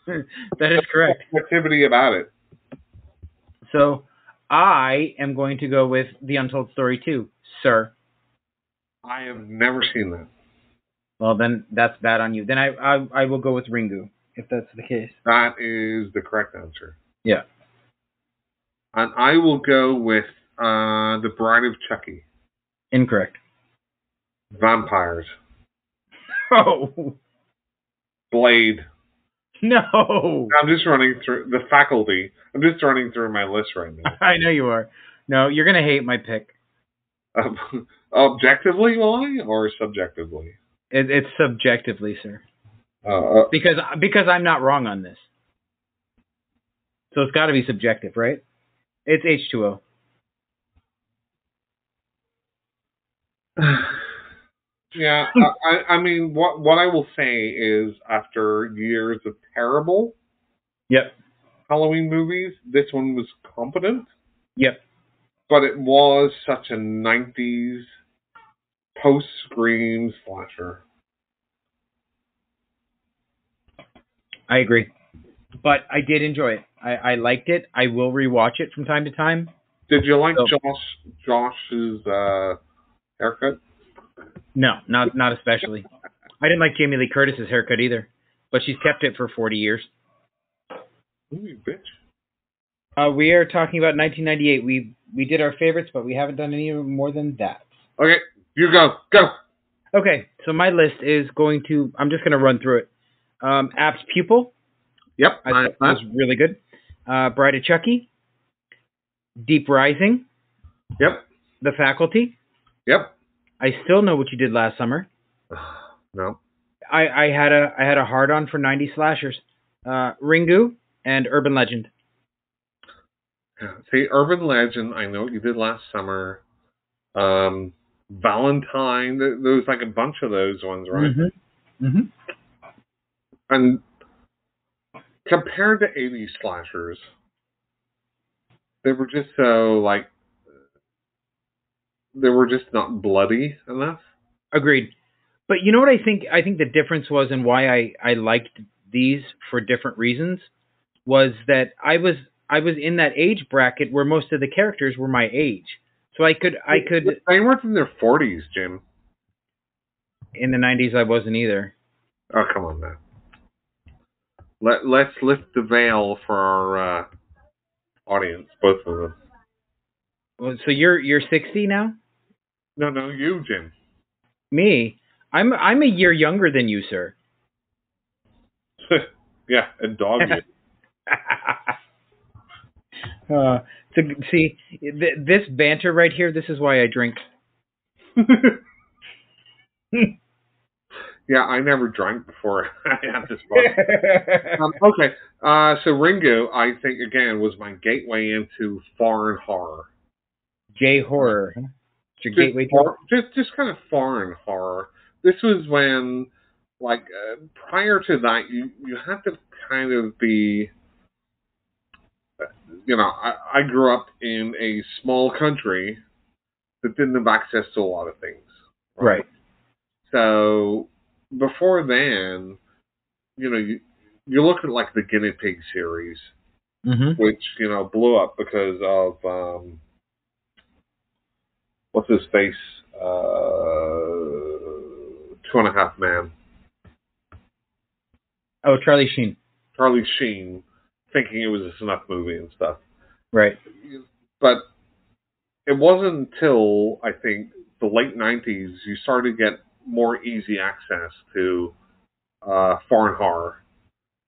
That is correct. Activity about it. So I am going to go with The Untold Story 2, sir. I have never seen that. Well, then that's bad on you. Then I will go with Ringu, if that's the case. That is the correct answer. Yeah. And I will go with The Bride of Chucky. Incorrect. Vampires. Oh. Blade. No. I'm just running through The Faculty. I'm just running through my list right now. I know you are. No, you're going to hate my pick. Objectively, will I? Or subjectively? It's subjectively, sir. Because I'm not wrong on this. So it's got to be subjective, right? It's H2O. Yeah, I mean, what I will say is, after years of terrible Halloween movies, this one was competent. Yep. But it was such a 90s post-Scream slasher. I agree. But I did enjoy it. I liked it. I will rewatch it from time to time. Did you like Josh's haircut? No, not especially. I didn't like Jamie Lee Curtis's haircut either. But she's kept it for 40 years. Ooh, you bitch. We are talking about 1998. We did our favorites, but we haven't done any more than that. Okay, you go. Go. Okay, so my list is going to. I'm just going to run through it. Apt Pupil. Yep. I thought was really good. Bride of Chucky. Deep Rising. Yep. The Faculty. Yep. I Still Know What You Did Last Summer. No. I had a hard on for 90 slashers. Ringu and Urban Legend. Yeah. See, Urban Legend. I Know What You Did Last Summer. Valentine. There was like a bunch of those ones, right? Mm-hmm. Mm-hmm. And compared to 80s slashers, they were just so like they were just not bloody enough. Agreed. But you know what I think? I think the difference was, and why I liked these for different reasons, was that I was in that age bracket where most of the characters were my age, so I could. They weren't in their 40s, Jim. In the 90s, I wasn't either. Oh, come on, man. Let's lift the veil for our audience, both of them. Well, so you're 60 now? No, you, Jim. Me? I'm a year younger than you, sir. Yeah, and dog you. So see, this banter right here. This is why I drink. Yeah, I never drank before I had this book. Okay, so Ringu, I think, again, was my gateway into foreign horror. J horror. It's your gateway to just kind of foreign horror. This was when, like, prior to that, you had to kind of be, I grew up in a small country that didn't have access to a lot of things. Right. So before then, you look at like the Guinea Pig series, mm-hmm. which blew up because of what's his face, 2.5 Men. Oh, Charlie Sheen. Charlie Sheen, thinking it was a snuff movie and stuff. Right. But it wasn't until I think the late 90s you started to get more easy access to foreign horror.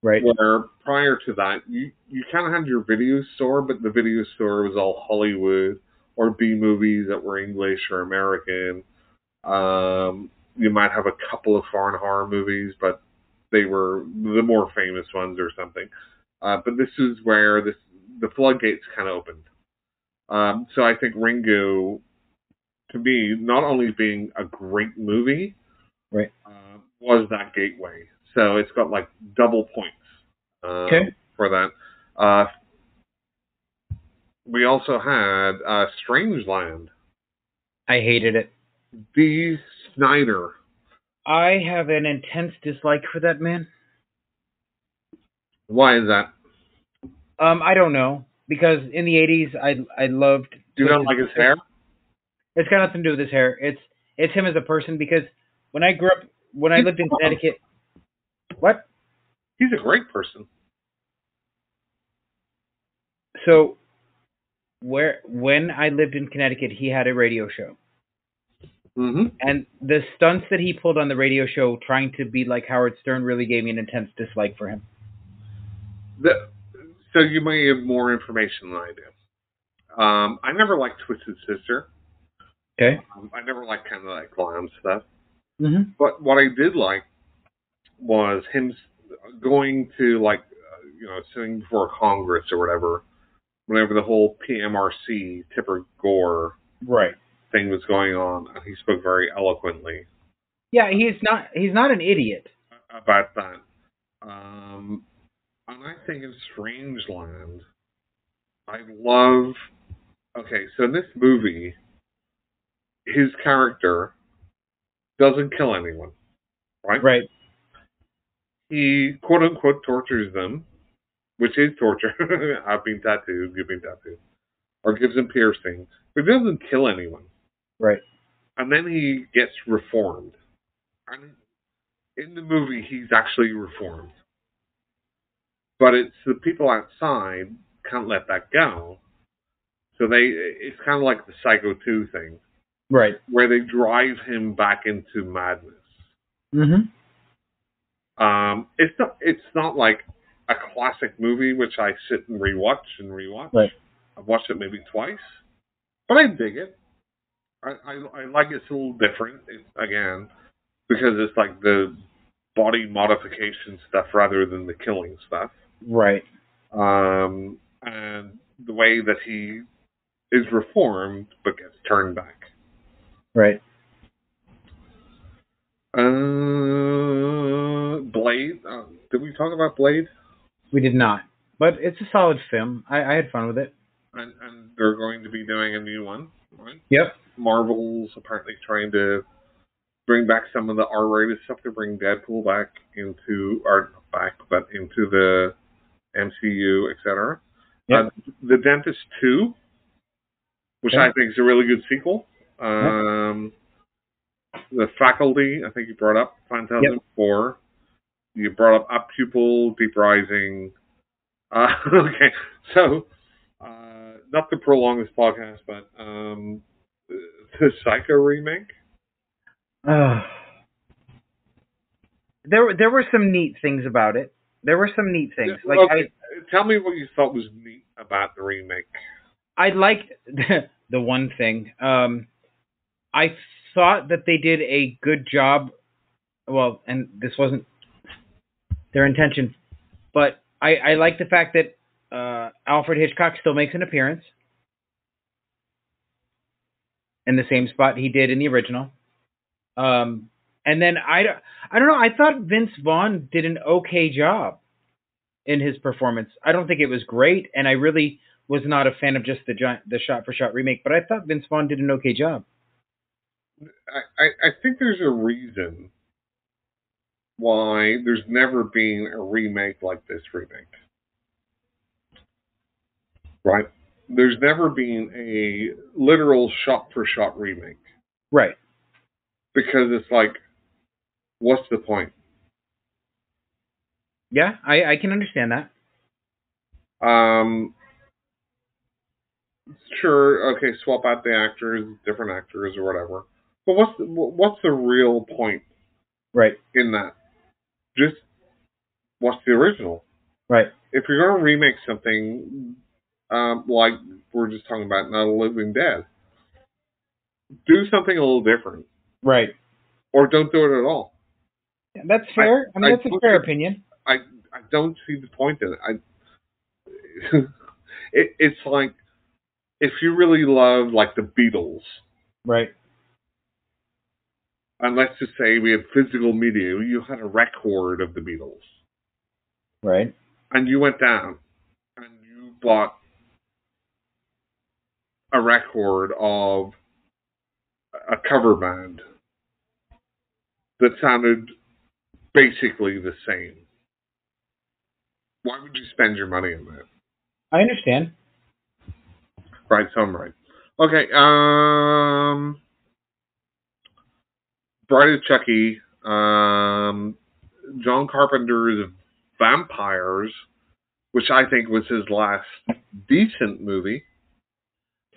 Right. Where prior to that, you kind of had your video store, but the video store was all Hollywood or B movies that were English or American. You might have a couple of foreign horror movies, but they were the more famous ones or something. But this is where the floodgates kind of opened. So I think Ringu, to me, not only being a great movie, right, was that gateway. So it's got like double points for that. We also had Strangeland. I hated it. Dee Snider. I have an intense dislike for that man. Why is that? I don't know. Because in the 80s, I loved... Do you not like his hair? It's got nothing to do with his hair. It's him as a person, because when I lived in Connecticut... What? He's a great person. So, when I lived in Connecticut, he had a radio show. Mm-hmm. And the stunts that he pulled on the radio show trying to be like Howard Stern really gave me an intense dislike for him. So you may have more information than I do. I never liked Twisted Sister. Okay. I never liked kind of that glam stuff. Mm-hmm. But what I did like was him going to sitting before Congress or whatever, whenever the whole PMRC Tipper Gore thing was going on, and he spoke very eloquently. Yeah, he's not an idiot about that. And I think in Strangeland, I love. Okay, so in this movie, his character doesn't kill anyone, right? Right. He quote unquote tortures them, which is torture. I've been tattooed, you've been tattooed, or gives them piercings, but he doesn't kill anyone. Right. And then he gets reformed. And in the movie, he's actually reformed. But it's the people outside can't let that go. So it's kind of like the Psycho 2 thing, Right. where they drive him back into madness. Mm-hmm. It's not like a classic movie which I sit and rewatch. Right. I've watched it maybe twice, but I dig it. I like it's a little different again because it's like the body modification stuff rather than the killing stuff. Right. And the way that he is reformed but gets turned back. Right. Blade. Did we talk about Blade? We did not, but it's a solid film. I had fun with it. And they're going to be doing a new one, right? Yep. Marvel's apparently trying to bring back some of the R-rated stuff to bring Deadpool back into, or not back, but into the MCU, etc. Yep. The Dentist 2, which I think is a really good sequel. The Faculty, I think you brought up, Phantasm 4. You brought up Pupil, Deep Rising. Okay, so not to prolong this podcast, but the Psycho remake. There were some neat things about it. There were some neat things. Yeah, okay. Tell me what you thought was neat about the remake. I liked the one thing. I thought that they did a good job. Well, and this wasn't their intention, but I like the fact that Alfred Hitchcock still makes an appearance in the same spot he did in the original. And then I don't know. I thought Vince Vaughn did an okay job in his performance. I don't think it was great, and I really was not a fan of just the shot-for-shot remake. But I thought Vince Vaughn did an okay job. I think there's a reason why there's never been a remake like this remake. Right? There's never been a literal shot-for-shot remake. Right. Because it's like, what's the point? Yeah, I can understand that. Sure, okay, swap out the actors, different actors or whatever. But what's the real point? Right. In that? Just watch the original. Right. If you're going to remake something, like we're just talking about Night of the Living Dead, do something a little different. Right. Or don't do it at all. Yeah, that's fair. I mean, that's a fair opinion. I don't see the point in it. It's like, if you really love, like, the Beatles. Right. And let's just say we had physical media. You had a record of the Beatles. Right. And you went down and you bought a record of a cover band that sounded basically the same. Why would you spend your money on that? I understand. Right, so I'm right. Okay, Bride of Chucky, John Carpenter's Vampires, which I think was his last decent movie.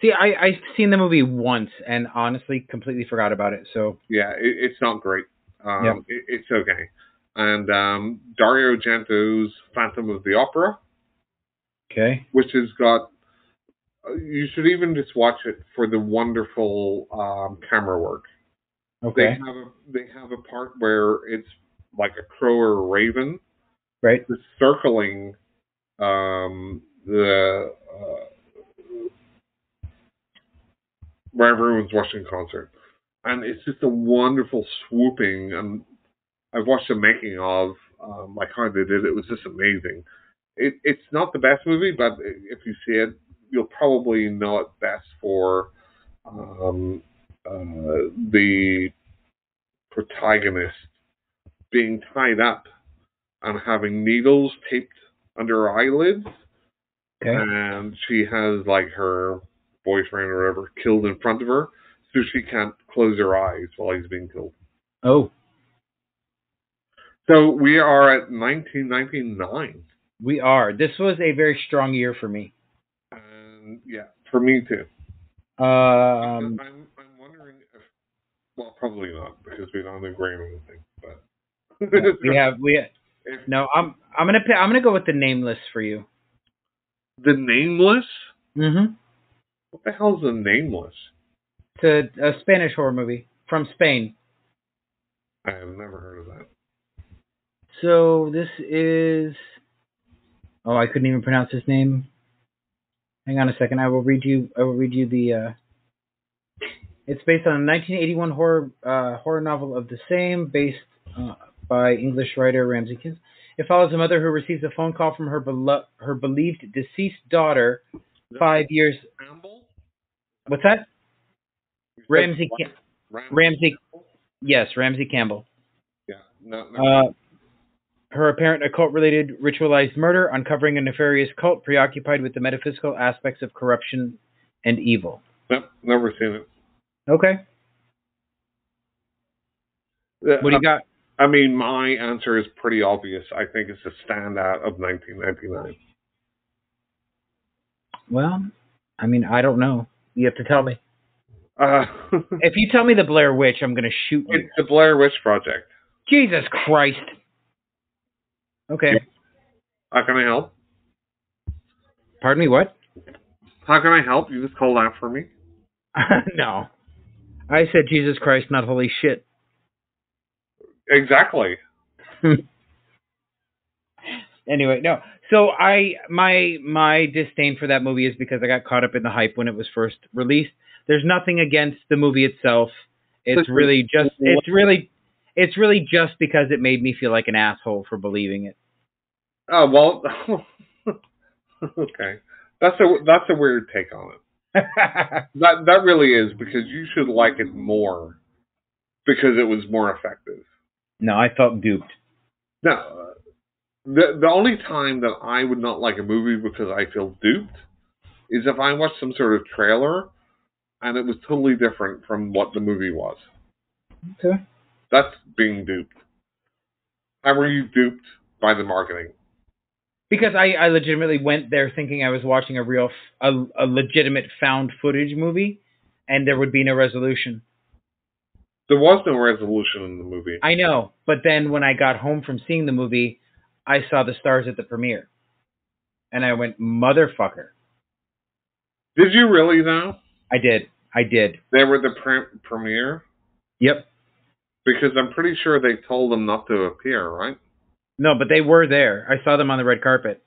See, I've seen the movie once and honestly completely forgot about it. So yeah, it's not great. It's okay. And Dario Argento's Phantom of the Opera. Okay. Which has got. You should even just watch it for the wonderful camera work. Okay. They have a part where it's like a crow or a raven. Right. That's circling the where everyone's watching a concert. And it's just a wonderful swooping, and I've watched the making of like how they did it. It was just amazing. It's not the best movie, but if you see it, you'll probably know it best for the protagonist being tied up and having needles taped under her eyelids. Okay. And she has like her boyfriend or whatever killed in front of her, so she can't close her eyes while he's being killed. Oh. So we are at 1999. We are. This was a very strong year for me. And yeah, for me too. Um, I'm wondering if, well, probably not because we don't agree on anything. But we no. I'm gonna go with the Nameless for you. the Nameless. Mm-hmm. What the hell is the Nameless? It's a Spanish horror movie from Spain. I have never heard of that. So this is. Oh, I couldn't even pronounce his name. Hang on a second. I will read you the. It's based on a 1981 horror novel of the same, based by English writer Ramsey Kinz. It follows a mother who receives a phone call from her believed deceased daughter 5 years. Campbell? What's that? Ramsey. Ramsey. Yes, Ramsey Campbell. Yeah. No. Her apparent occult-related ritualized murder, uncovering a nefarious cult preoccupied with the metaphysical aspects of corruption and evil. Nope, never seen it. Okay. What do you got? I mean, my answer is pretty obvious. I think it's a standout of 1999. Well, I mean, I don't know. You have to tell me. If If you tell me the Blair Witch, I'm going to shoot you. It's the Blair Witch Project. Jesus Christ. Okay. How can I help? Pardon me, what? How can I help? You just called out for me? No. I said Jesus Christ, not holy shit. Exactly. Anyway, no. So my disdain for that movie is because I got caught up in the hype when it was first released. There's nothing against the movie itself. It's really just because it made me feel like an asshole for believing it. Oh well. Okay, that's a weird take on it. That really is, because you should like it more because it was more effective. No, I felt duped. No, the only time that I would not like a movie because I feel duped is if I watch some sort of trailer and it was totally different from what the movie was. Okay. That's being duped. How were you duped by the marketing? Because I legitimately went there thinking I was watching a legitimate found footage movie, and there would be no resolution. There was no resolution in the movie. I know, but then when I got home from seeing the movie, I saw the stars at the premiere, and I went, motherfucker. Did you really, though? I did. They were the premiere? Yep. Because I'm pretty sure they told them not to appear, right? No, but they were there. I saw them on the red carpet.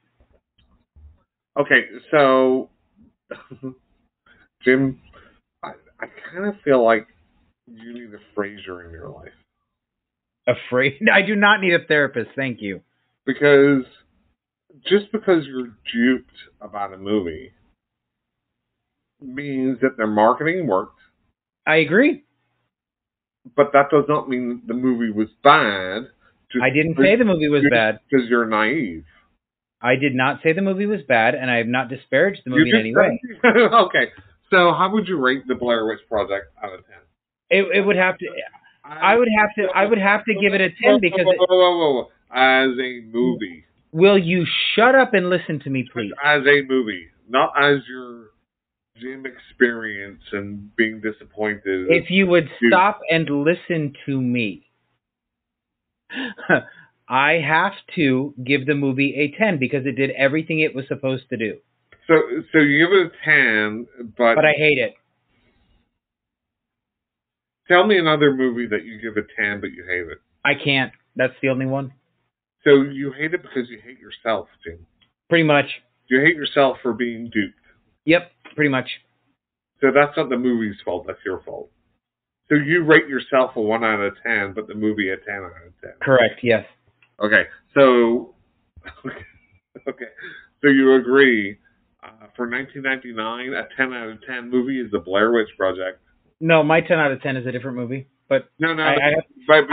Okay, so Jim, I kind of feel like you need a Frasier in your life. Afraid? I do not need a therapist, thank you. Because just because you're duped about a movie means that their marketing worked. I agree. But that does not mean the movie was bad. I didn't say the movie was bad. Because you're naive. I did not say the movie was bad, and I have not disparaged the movie in any way. Okay, so how would you rate the Blair Witch Project out of 10? It would have to. I would have to give it a 10 because. As a movie. Will you shut up and listen to me, please? As a movie, not as your gym experience and being disappointed. If you would stop and listen to me. I have to give the movie a 10 because it did everything it was supposed to do. So you give it a 10, but I hate it. Tell me another movie that you give a 10 but you hate it. I can't. That's the only one. So you hate it because you hate yourself, Jim. Pretty much. You hate yourself for being duped. Yep, pretty much. So that's not the movie's fault, that's your fault. So you rate yourself a 1 out of 10, but the movie a 10 out of 10. Correct, yes. Okay, so so you agree, for 1999, a 10 out of 10 movie is The Blair Witch Project. No, my 10 out of 10 is a different movie. But no, I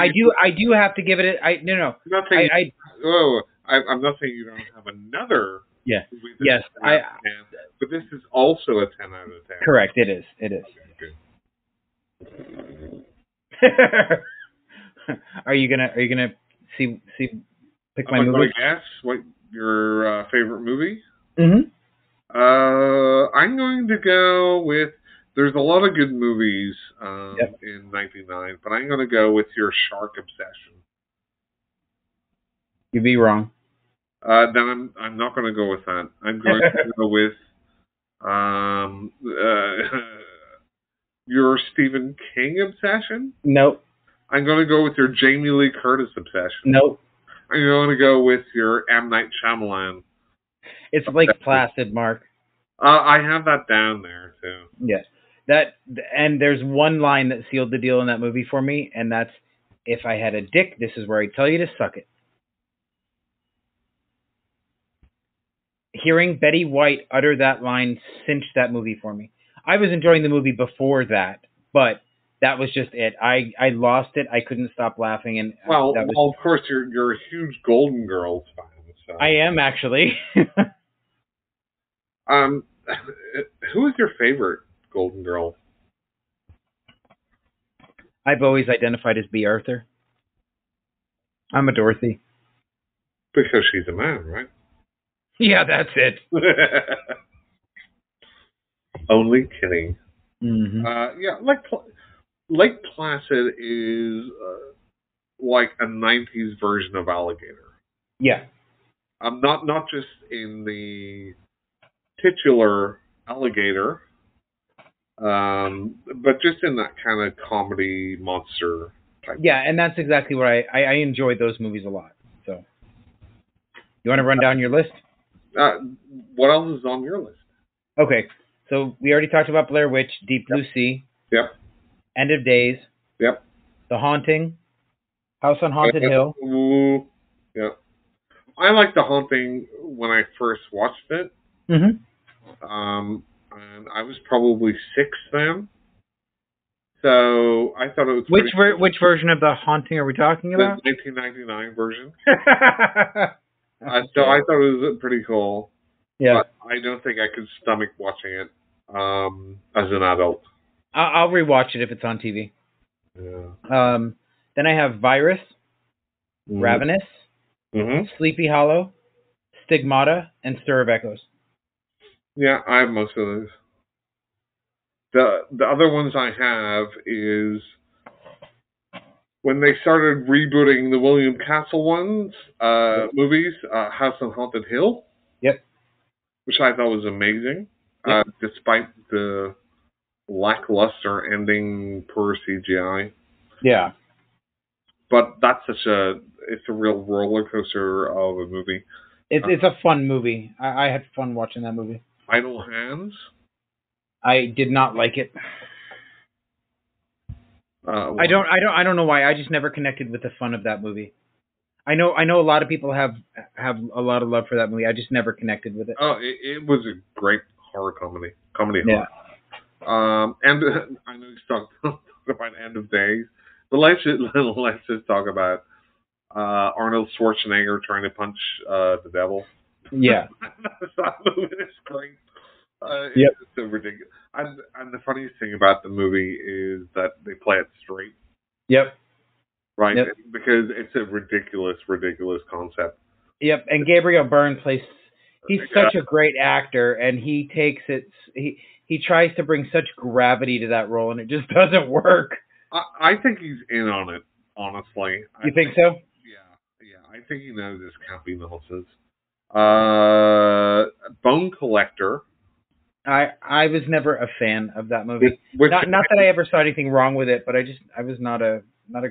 do have to give it a, no. I'm not saying you don't have another. Yeah. Yes, but this is also a 10 out of 10. Correct, it is. Are you gonna pick my movie? Guess? What, your favorite movie. Mm-hmm. I'm going to go with. There's a lot of good movies Yep. in '99, but I'm going to go with your Shark Obsession. You'd be wrong. Then I'm not going to go with that. I'm going to go with your Stephen King obsession. Nope. I'm going to go with your Jamie Lee Curtis obsession. Nope. I'm going to go with your M. Night Shyamalan. It's Lake Placid, Mark. I have that down there too. Yes. And there's one line that sealed the deal in that movie for me, and that's, "If I had a dick, this is where I tell you to suck it." Hearing Betty White utter that line cinched that movie for me. I was enjoying the movie before that, but that was just it. I lost it. I couldn't stop laughing, and Well, of course you're a huge Golden Girls fan. So. I am actually. Who is your favorite Golden Girl? I've always identified as B. Arthur. I'm a Dorothy. Because she's a man, right? Yeah, that's it. Only kidding. Mm-hmm. Yeah, Lake Placid is like a '90s version of Alligator. Yeah. Not just in the titular Alligator, but just in that kind of comedy monster type. Yeah, and that's exactly what I enjoyed those movies a lot. So, you want to run down your list? What else is on your list? Okay, so we already talked about Blair Witch, Deep Blue Sea. Yep. End of Days. Yep. The Haunting. House on Haunted Hill. Ooh, yeah. I liked The Haunting when I first watched it. Mm-hmm. And I was probably 6 then. So I thought it was which version of The Haunting are we talking about? The 1999 version. So I thought it was pretty cool. Yeah. But I don't think I could stomach watching it as an adult. I'll rewatch it if it's on TV. Yeah. Then I have Virus, Ravenous, Sleepy Hollow, Stigmata, and Stir of Echoes. Yeah, I have most of those. The other ones I have is when they started rebooting the William Castle movies, House on Haunted Hill. Yep. Which I thought was amazing, despite the lackluster ending, poor CGI. Yeah. But that's it's a real roller coaster of a movie. It's a fun movie. I had fun watching that movie. Idle Hands. I did not like it. I don't know why. I just never connected with the fun of that movie. I know a lot of people have a lot of love for that movie. I just never connected with it. Oh, it was a great horror comedy horror. Yeah. And I know you talked about End of Days, but let's just talk about Arnold Schwarzenegger trying to punch the devil. Yeah. That movie is great. Yep. It's so ridiculous. And the funniest thing about the movie is that they play it straight. Yep. Right? Yep. Because it's a ridiculous concept. Yep. And Gabriel Byrne he's such a great actor, and he takes it, he tries to bring such gravity to that role, and it just doesn't work. I think he's in on it, honestly. You think so? Yeah. I think he knows this can't be nonsense. Bone Collector. I was never a fan of that movie. Not that I ever saw anything wrong with it, but I was not a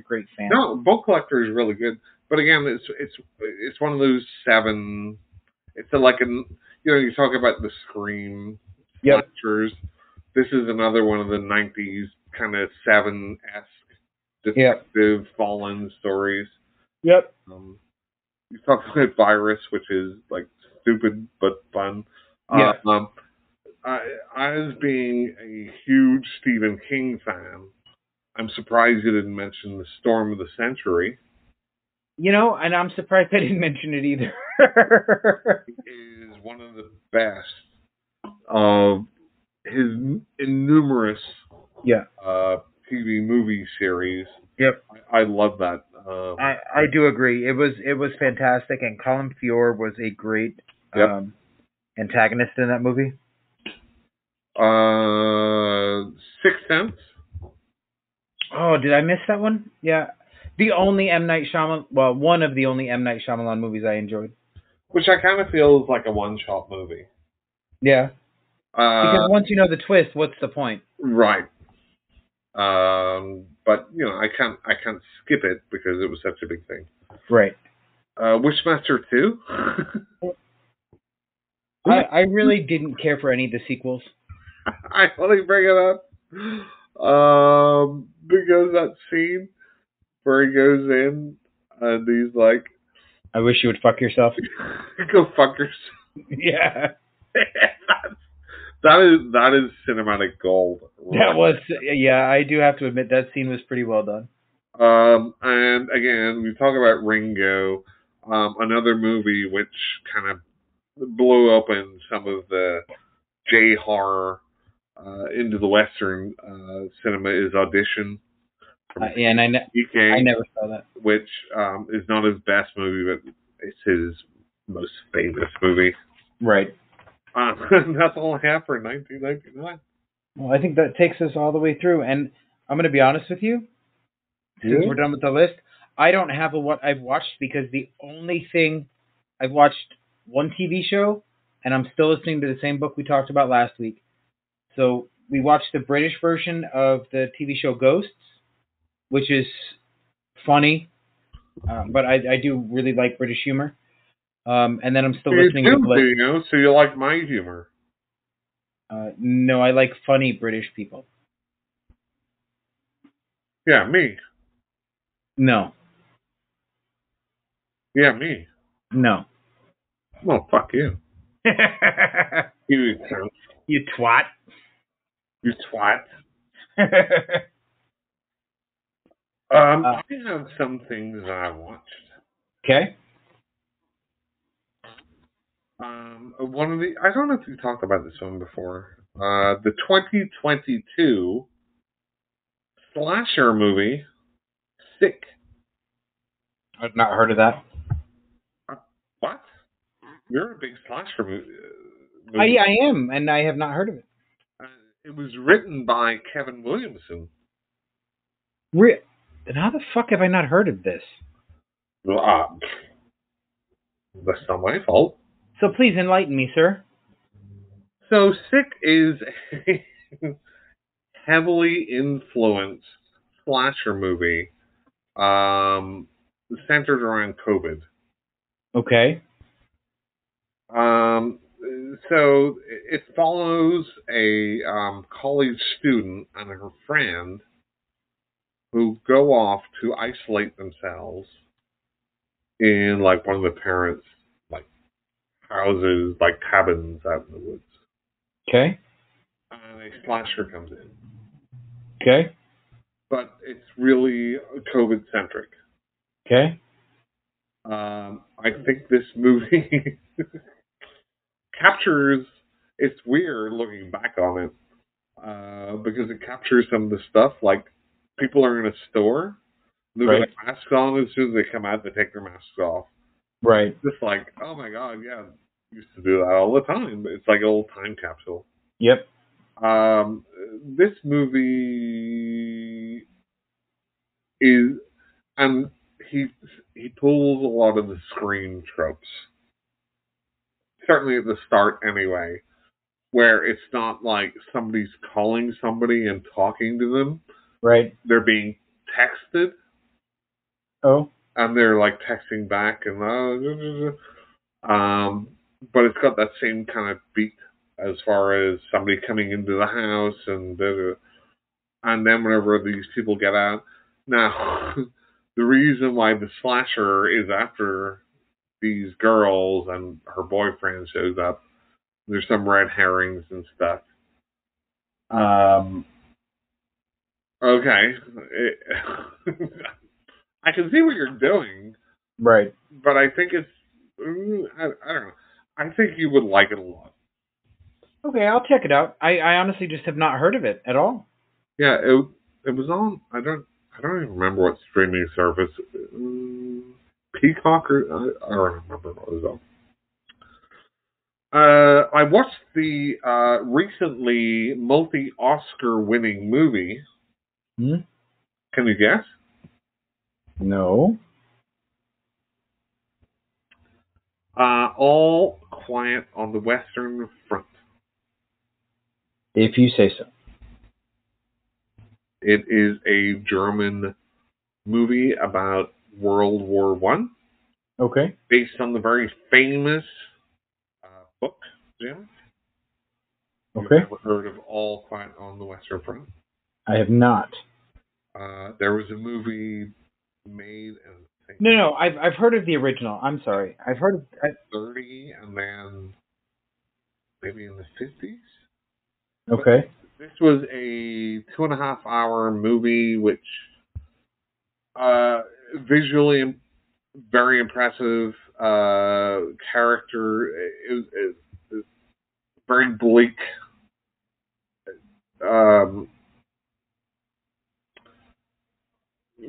great fan. No, Bone Collector is really good. But again, it's one of those 7. It's like you talk about the Scream lectures. This is another one of the 90s kind of 7-esque detective fallen stories. Yep. You talk about Virus, which is like stupid but fun. Yeah. As being a huge Stephen King fan, I'm surprised you didn't mention The Storm of the Century. And I'm surprised I didn't mention it either. It is one of the best of his numerous TV movie series. Yep. I love that I do agree. It was fantastic, and Colin Feore was a great Yep. antagonist in that movie. Sixth Sense. Oh, did I miss that one? Yeah, the only M Night Shyamalan. Well, one of the only M Night Shyamalan movies I enjoyed. Which I kind of feel is like a one-shot movie. Yeah, because once you know the twist, what's the point? Right. But I can't skip it because it was such a big thing. Right. Wishmaster 2. I really didn't care for any of the sequels. I only bring it up because that scene where he goes in and he's like, I wish you would fuck yourself. "Go fuck yourself." Yeah. That is cinematic gold. Right? That was, yeah, I do have to admit that scene was pretty well done. And again, we talk about Ringo, another movie which kind of blew open some of the J horror into the Western cinema is Audition. Yeah, and I never saw that. Which is not his best movie, but it's his most famous movie. Right. That's all I have for 1999. Well, I think that takes us all the way through, and I'm going to be honest with you. Since we're done with the list, I don't have what I've watched because the only thing I've watched one TV show, and I'm still listening to the same book we talked about last week. So we watched the British version of the TV show Ghosts, which is funny, but I do really like British humor. And then I'm still listening to the so you like my humor? No, I like funny British people. Yeah, me. No. Yeah, me. No. Well, fuck you. You twat. You twat. I have some things that I watched. Okay. One of the, I don't know if you talked about this one before. The 2022 slasher movie, Sick. I've not heard of that. What? You're a big slasher movie. I am, and I have not heard of it. It was written by Kevin Williamson. Then how the fuck have I not heard of this? That's not my fault. So please enlighten me, sir. So Sick is a heavily influenced slasher movie centered around COVID. Okay. So it follows a college student and her friend who go off to isolate themselves in like one of the parents' like houses, like cabins out in the woods. Okay. And a slasher comes in. Okay. But it's really COVID centric. Okay. I think this movie captures. It's weird looking back on it because it captures some of the stuff. Like people are in a store, they've got masks on. As soon as they come out, they take their masks off. Right. Just like, oh my god, yeah, I used to do that all the time. It's like an old time capsule. Yep. This movie is, and he pulls a lot of the Scream tropes. Certainly at the start, anyway, where it's not like somebody's calling somebody and talking to them. Right. They're being texted. Oh. And they're like texting back and but it's got that same kind of beat as far as somebody coming into the house and then whenever these people get out. Now, the reason why the slasher is after these girls and her boyfriend shows up, there's some red herrings and stuff. Okay. I can see what you're doing. Right. But I think it's, I don't know. I think you would like it a lot. Okay, I'll check it out. I honestly just have not heard of it at all. Yeah, it was on. I don't I don't even remember what streaming service. Peacock or I don't remember what it was on. I watched the recently multi-Oscar winning movie. Hmm? Can you guess? No. All Quiet on the Western Front. If you say so. It is a German movie about World War One, Okay. based on the very famous book. Jim, you've Okay. never heard of All Quiet on the Western Front? I have not. There was a movie made in I think No. I've heard of the original. I'm sorry. I've heard of. 30, and then maybe in the 50s. Okay. This was a 2.5-hour movie, which visually very impressive. Character is very bleak.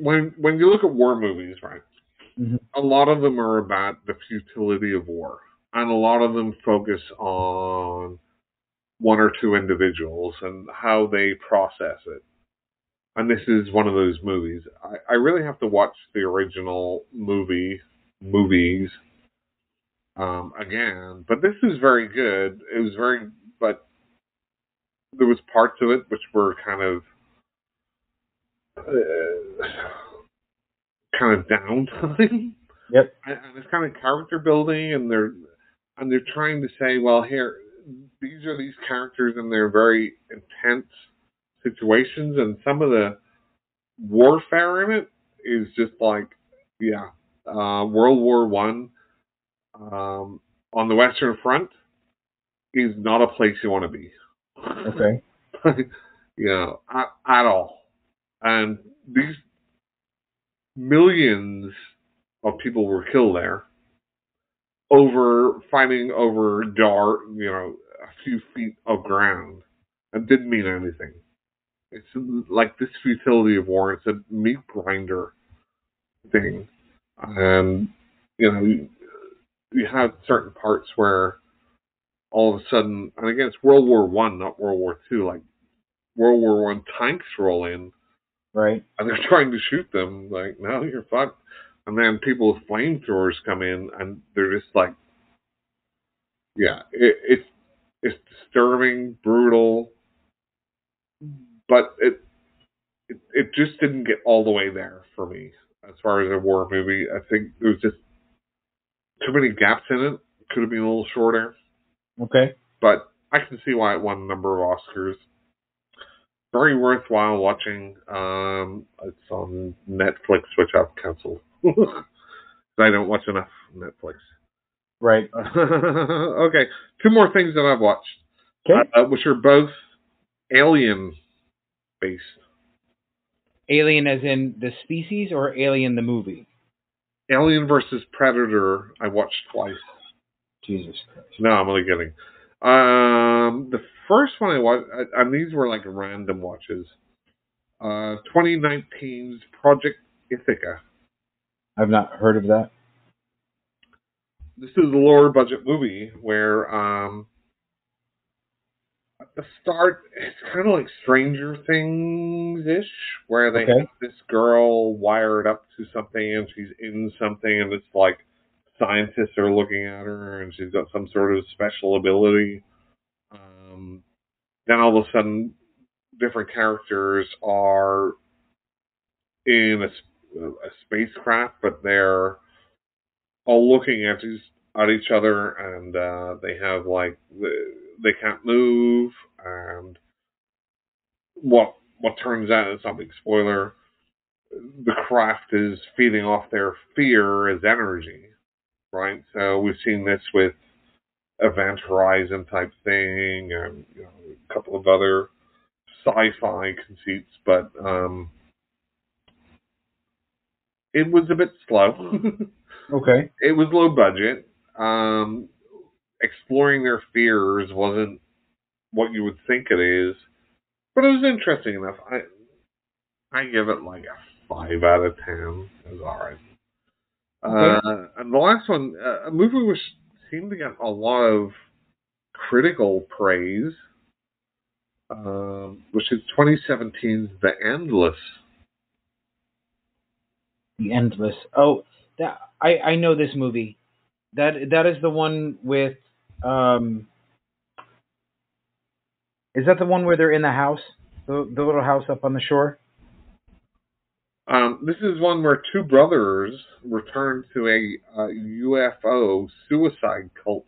When you look at war movies, right, Mm-hmm. a lot of them are about the futility of war, and a lot of them focus on one or two individuals and how they process it. And this is one of those movies. I really have to watch the original movies again, but this is very good. It was very, but there was parts of it which were kind of downtime. Yep. And it's kind of character building, and they're trying to say, well, here, these are these characters, and they're very intense situations, and some of the warfare in it is just like, yeah, World War One on the Western Front is not a place you want to be. Okay. At all. And these millions of people were killed there over fighting over a few feet of ground, and didn't mean anything. It's like this futility of war. It's a meat grinder thing, and you have certain parts where all of a sudden, and again, it's World War One, not World War Two. Like World War One, tanks roll in, Right. and they're trying to shoot them. Like, no, you're fucked. And then people with flamethrowers come in, and they're just like, yeah, it's disturbing, brutal, but it just didn't get all the way there for me as far as a war movie. I think there was just too many gaps in it. Could have been a little shorter, Okay. but I can see why it won a number of Oscars. Very worthwhile watching. It's on Netflix, which I've canceled. I don't watch enough Netflix. Right. Okay, two more things that I've watched, Okay. which are both Alien based. Alien as in the species or Alien the movie? Alien versus Predator, I watched twice. Jesus Christ. No, I'm only kidding. The first one I watched, and these were like random watches. 2019's Project Ithaca. I've not heard of that. This is a lower budget movie where at the start it's kind of like Stranger Things ish, where they have this girl wired up to something and she's in something, and it's like scientists are looking at her and she's got some sort of special ability. Then all of a sudden, different characters are in a spacecraft, but they're all looking at each other, and they have like they can't move, and what turns out, it's not a big spoiler, the craft is feeding off their fear as energy, right? So we've seen this with Event Horizon type thing, and a couple of other sci-fi conceits, but it was a bit slow. Okay. It was low budget. Exploring their fears wasn't what you would think it is, but it was interesting enough. I give it like a 5 out of 10. It was alright. Okay. And the last one, a movie which seemed to get a lot of critical praise, which is 2017's The Endless. The Endless. Oh, that I know this movie. That is the one with is that the one where they're in the house? The little house up on the shore? This is one where two brothers return to a UFO suicide cult.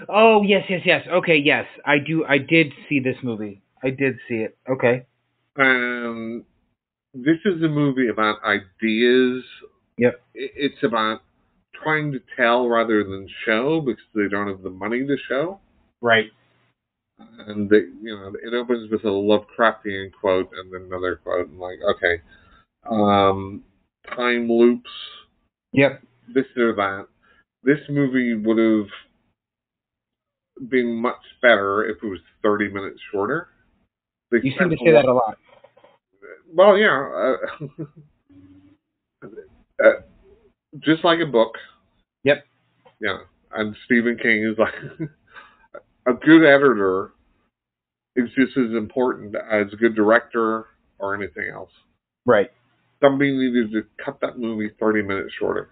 Oh, yes, yes, yes. Okay, yes. I did see this movie. I did see it. Okay. And this is a movie about ideas. Yep. It's about trying to tell rather than show because they don't have the money to show. Right. And they, it opens with a Lovecraftian quote and then another quote, and like, okay, time loops. Yep. This or that. This movie would have been much better if it was 30 minutes shorter. You seem to say that a lot. Well, yeah. Just like a book. Yep. Yeah. And Stephen King is like, a good editor is just as important as a good director or anything else. Right. Somebody needed to cut that movie 30 minutes shorter,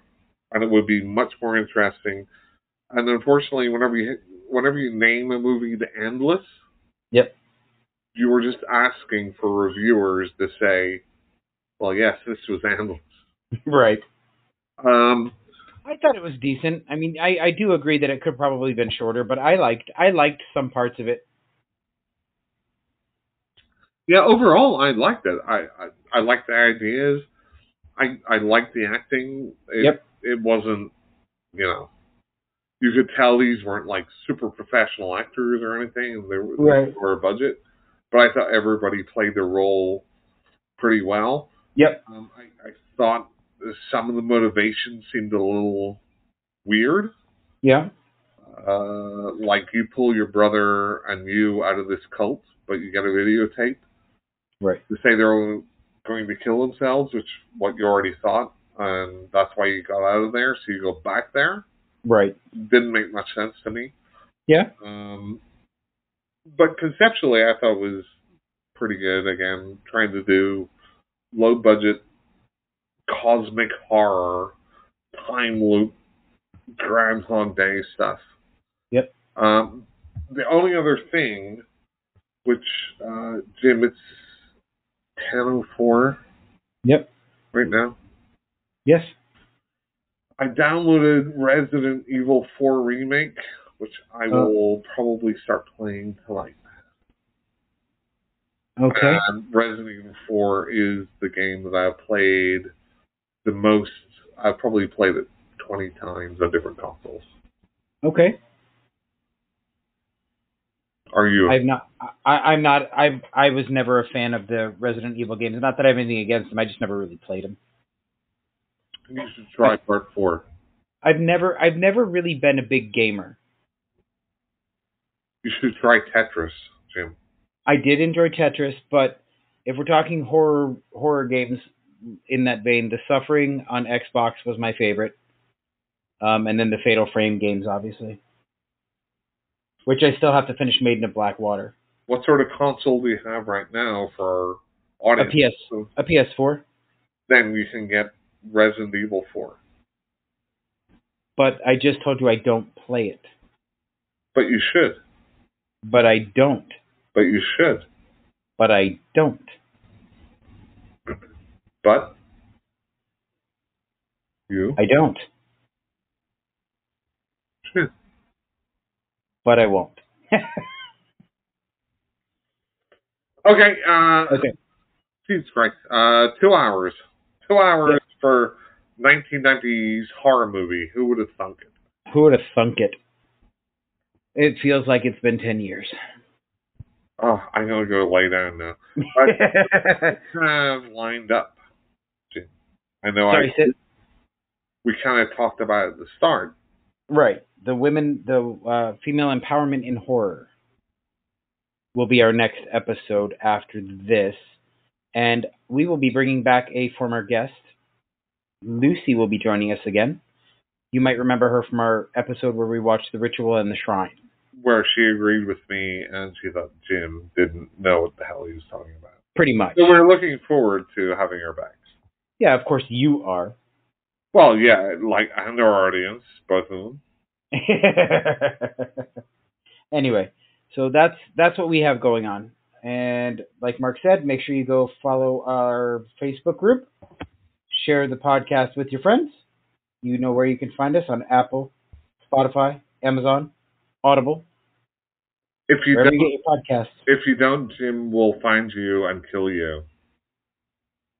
and it would be much more interesting. And unfortunately, whenever you name a movie The Endless, yep, you were just asking for reviewers to say, well, yes, this was endless. Right. I thought it was decent. I mean, I do agree that it could probably have been shorter, but I liked some parts of it. Yeah, overall, I liked it. I liked the ideas. I liked the acting. It wasn't, you could tell these weren't like super professional actors or anything. They were a budget, but I thought everybody played their role pretty well. Yep. I thought some of the motivations seemed a little weird. Yeah. Like you pull your brother and you out of this cult, but you get a videotape. Right. To say they're going to kill themselves, which what you already thought, and that's why you got out of there, so you go back there. Right. Didn't make much sense to me. Yeah. But conceptually, I thought it was pretty good. Again, trying to do low budget cosmic horror, time loop, Groundhog Day stuff. Yep. The only other thing, which Jim, it's 10:04. Yep. Right now. Yes. I downloaded Resident Evil 4 Remake, which I will probably start playing tonight. Okay. And Resident Evil 4 is the game that I've played the most. I've probably played it 20 times on different consoles. Okay. Are you? I'm not. I was never a fan of the Resident Evil games. Not that I have anything against them. I just never really played them. You should try Part 4. I've never really been a big gamer. You should try Tetris, Jim. I did enjoy Tetris, but if we're talking horror games in that vein, The Suffering on Xbox was my favorite. And then the Fatal Frame games, obviously. Which I still have to finish Maiden of Blackwater. What sort of console do you have right now for our audience? A PS4. Then you can get Resident Evil 4. But I just told you I don't play it. But you should. But I don't. But you should. But I don't. But you? I don't. Should. But I won't. Okay. Okay. Jesus Christ. 2 hours. 2 hours for 1990s horror movie. Who would have thunk it? Who would have thunk it? It feels like it's been 10 years. Oh, I'm going to go lay down now. I have lined up. I know. Sorry, we kind of talked about it at the start. Right. The female empowerment in horror will be our next episode after this. And we will be bringing back a former guest. Lucy will be joining us again. You might remember her from our episode where we watched The Ritual and the Shrine. Where she agreed with me and she thought Jim didn't know what the hell he was talking about. Pretty much. So we're looking forward to having her back. Yeah, of course you are. Well, yeah, like, and our audience, both of them. Anyway, so that's what we have going on. And like Mark said, make sure you go follow our Facebook group. Share the podcast with your friends. You know where you can find us on Apple, Spotify, Amazon, Audible. If you wherever don't, you get your podcasts. If you don't, Jim will find you and kill you.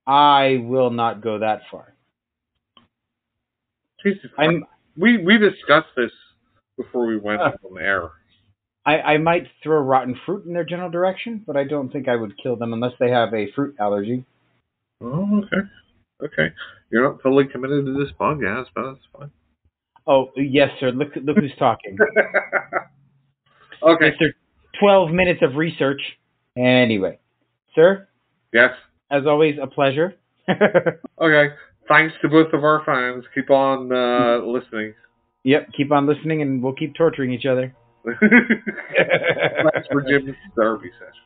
I will not go that far. Jesus, we discussed this before we went on air. I might throw rotten fruit in their general direction, but I don't think I would kill them unless they have a fruit allergy. Oh, okay. Okay. You're not totally committed to this podcast, but that's fine. Oh, yes, sir. Look who's talking. Okay. After 12 minutes of research. Anyway. Sir? Yes? As always, a pleasure. Okay. Thanks to both of our fans. Keep on listening. Yep, keep on listening and we'll keep torturing each other. Thanks for Jim's therapy session.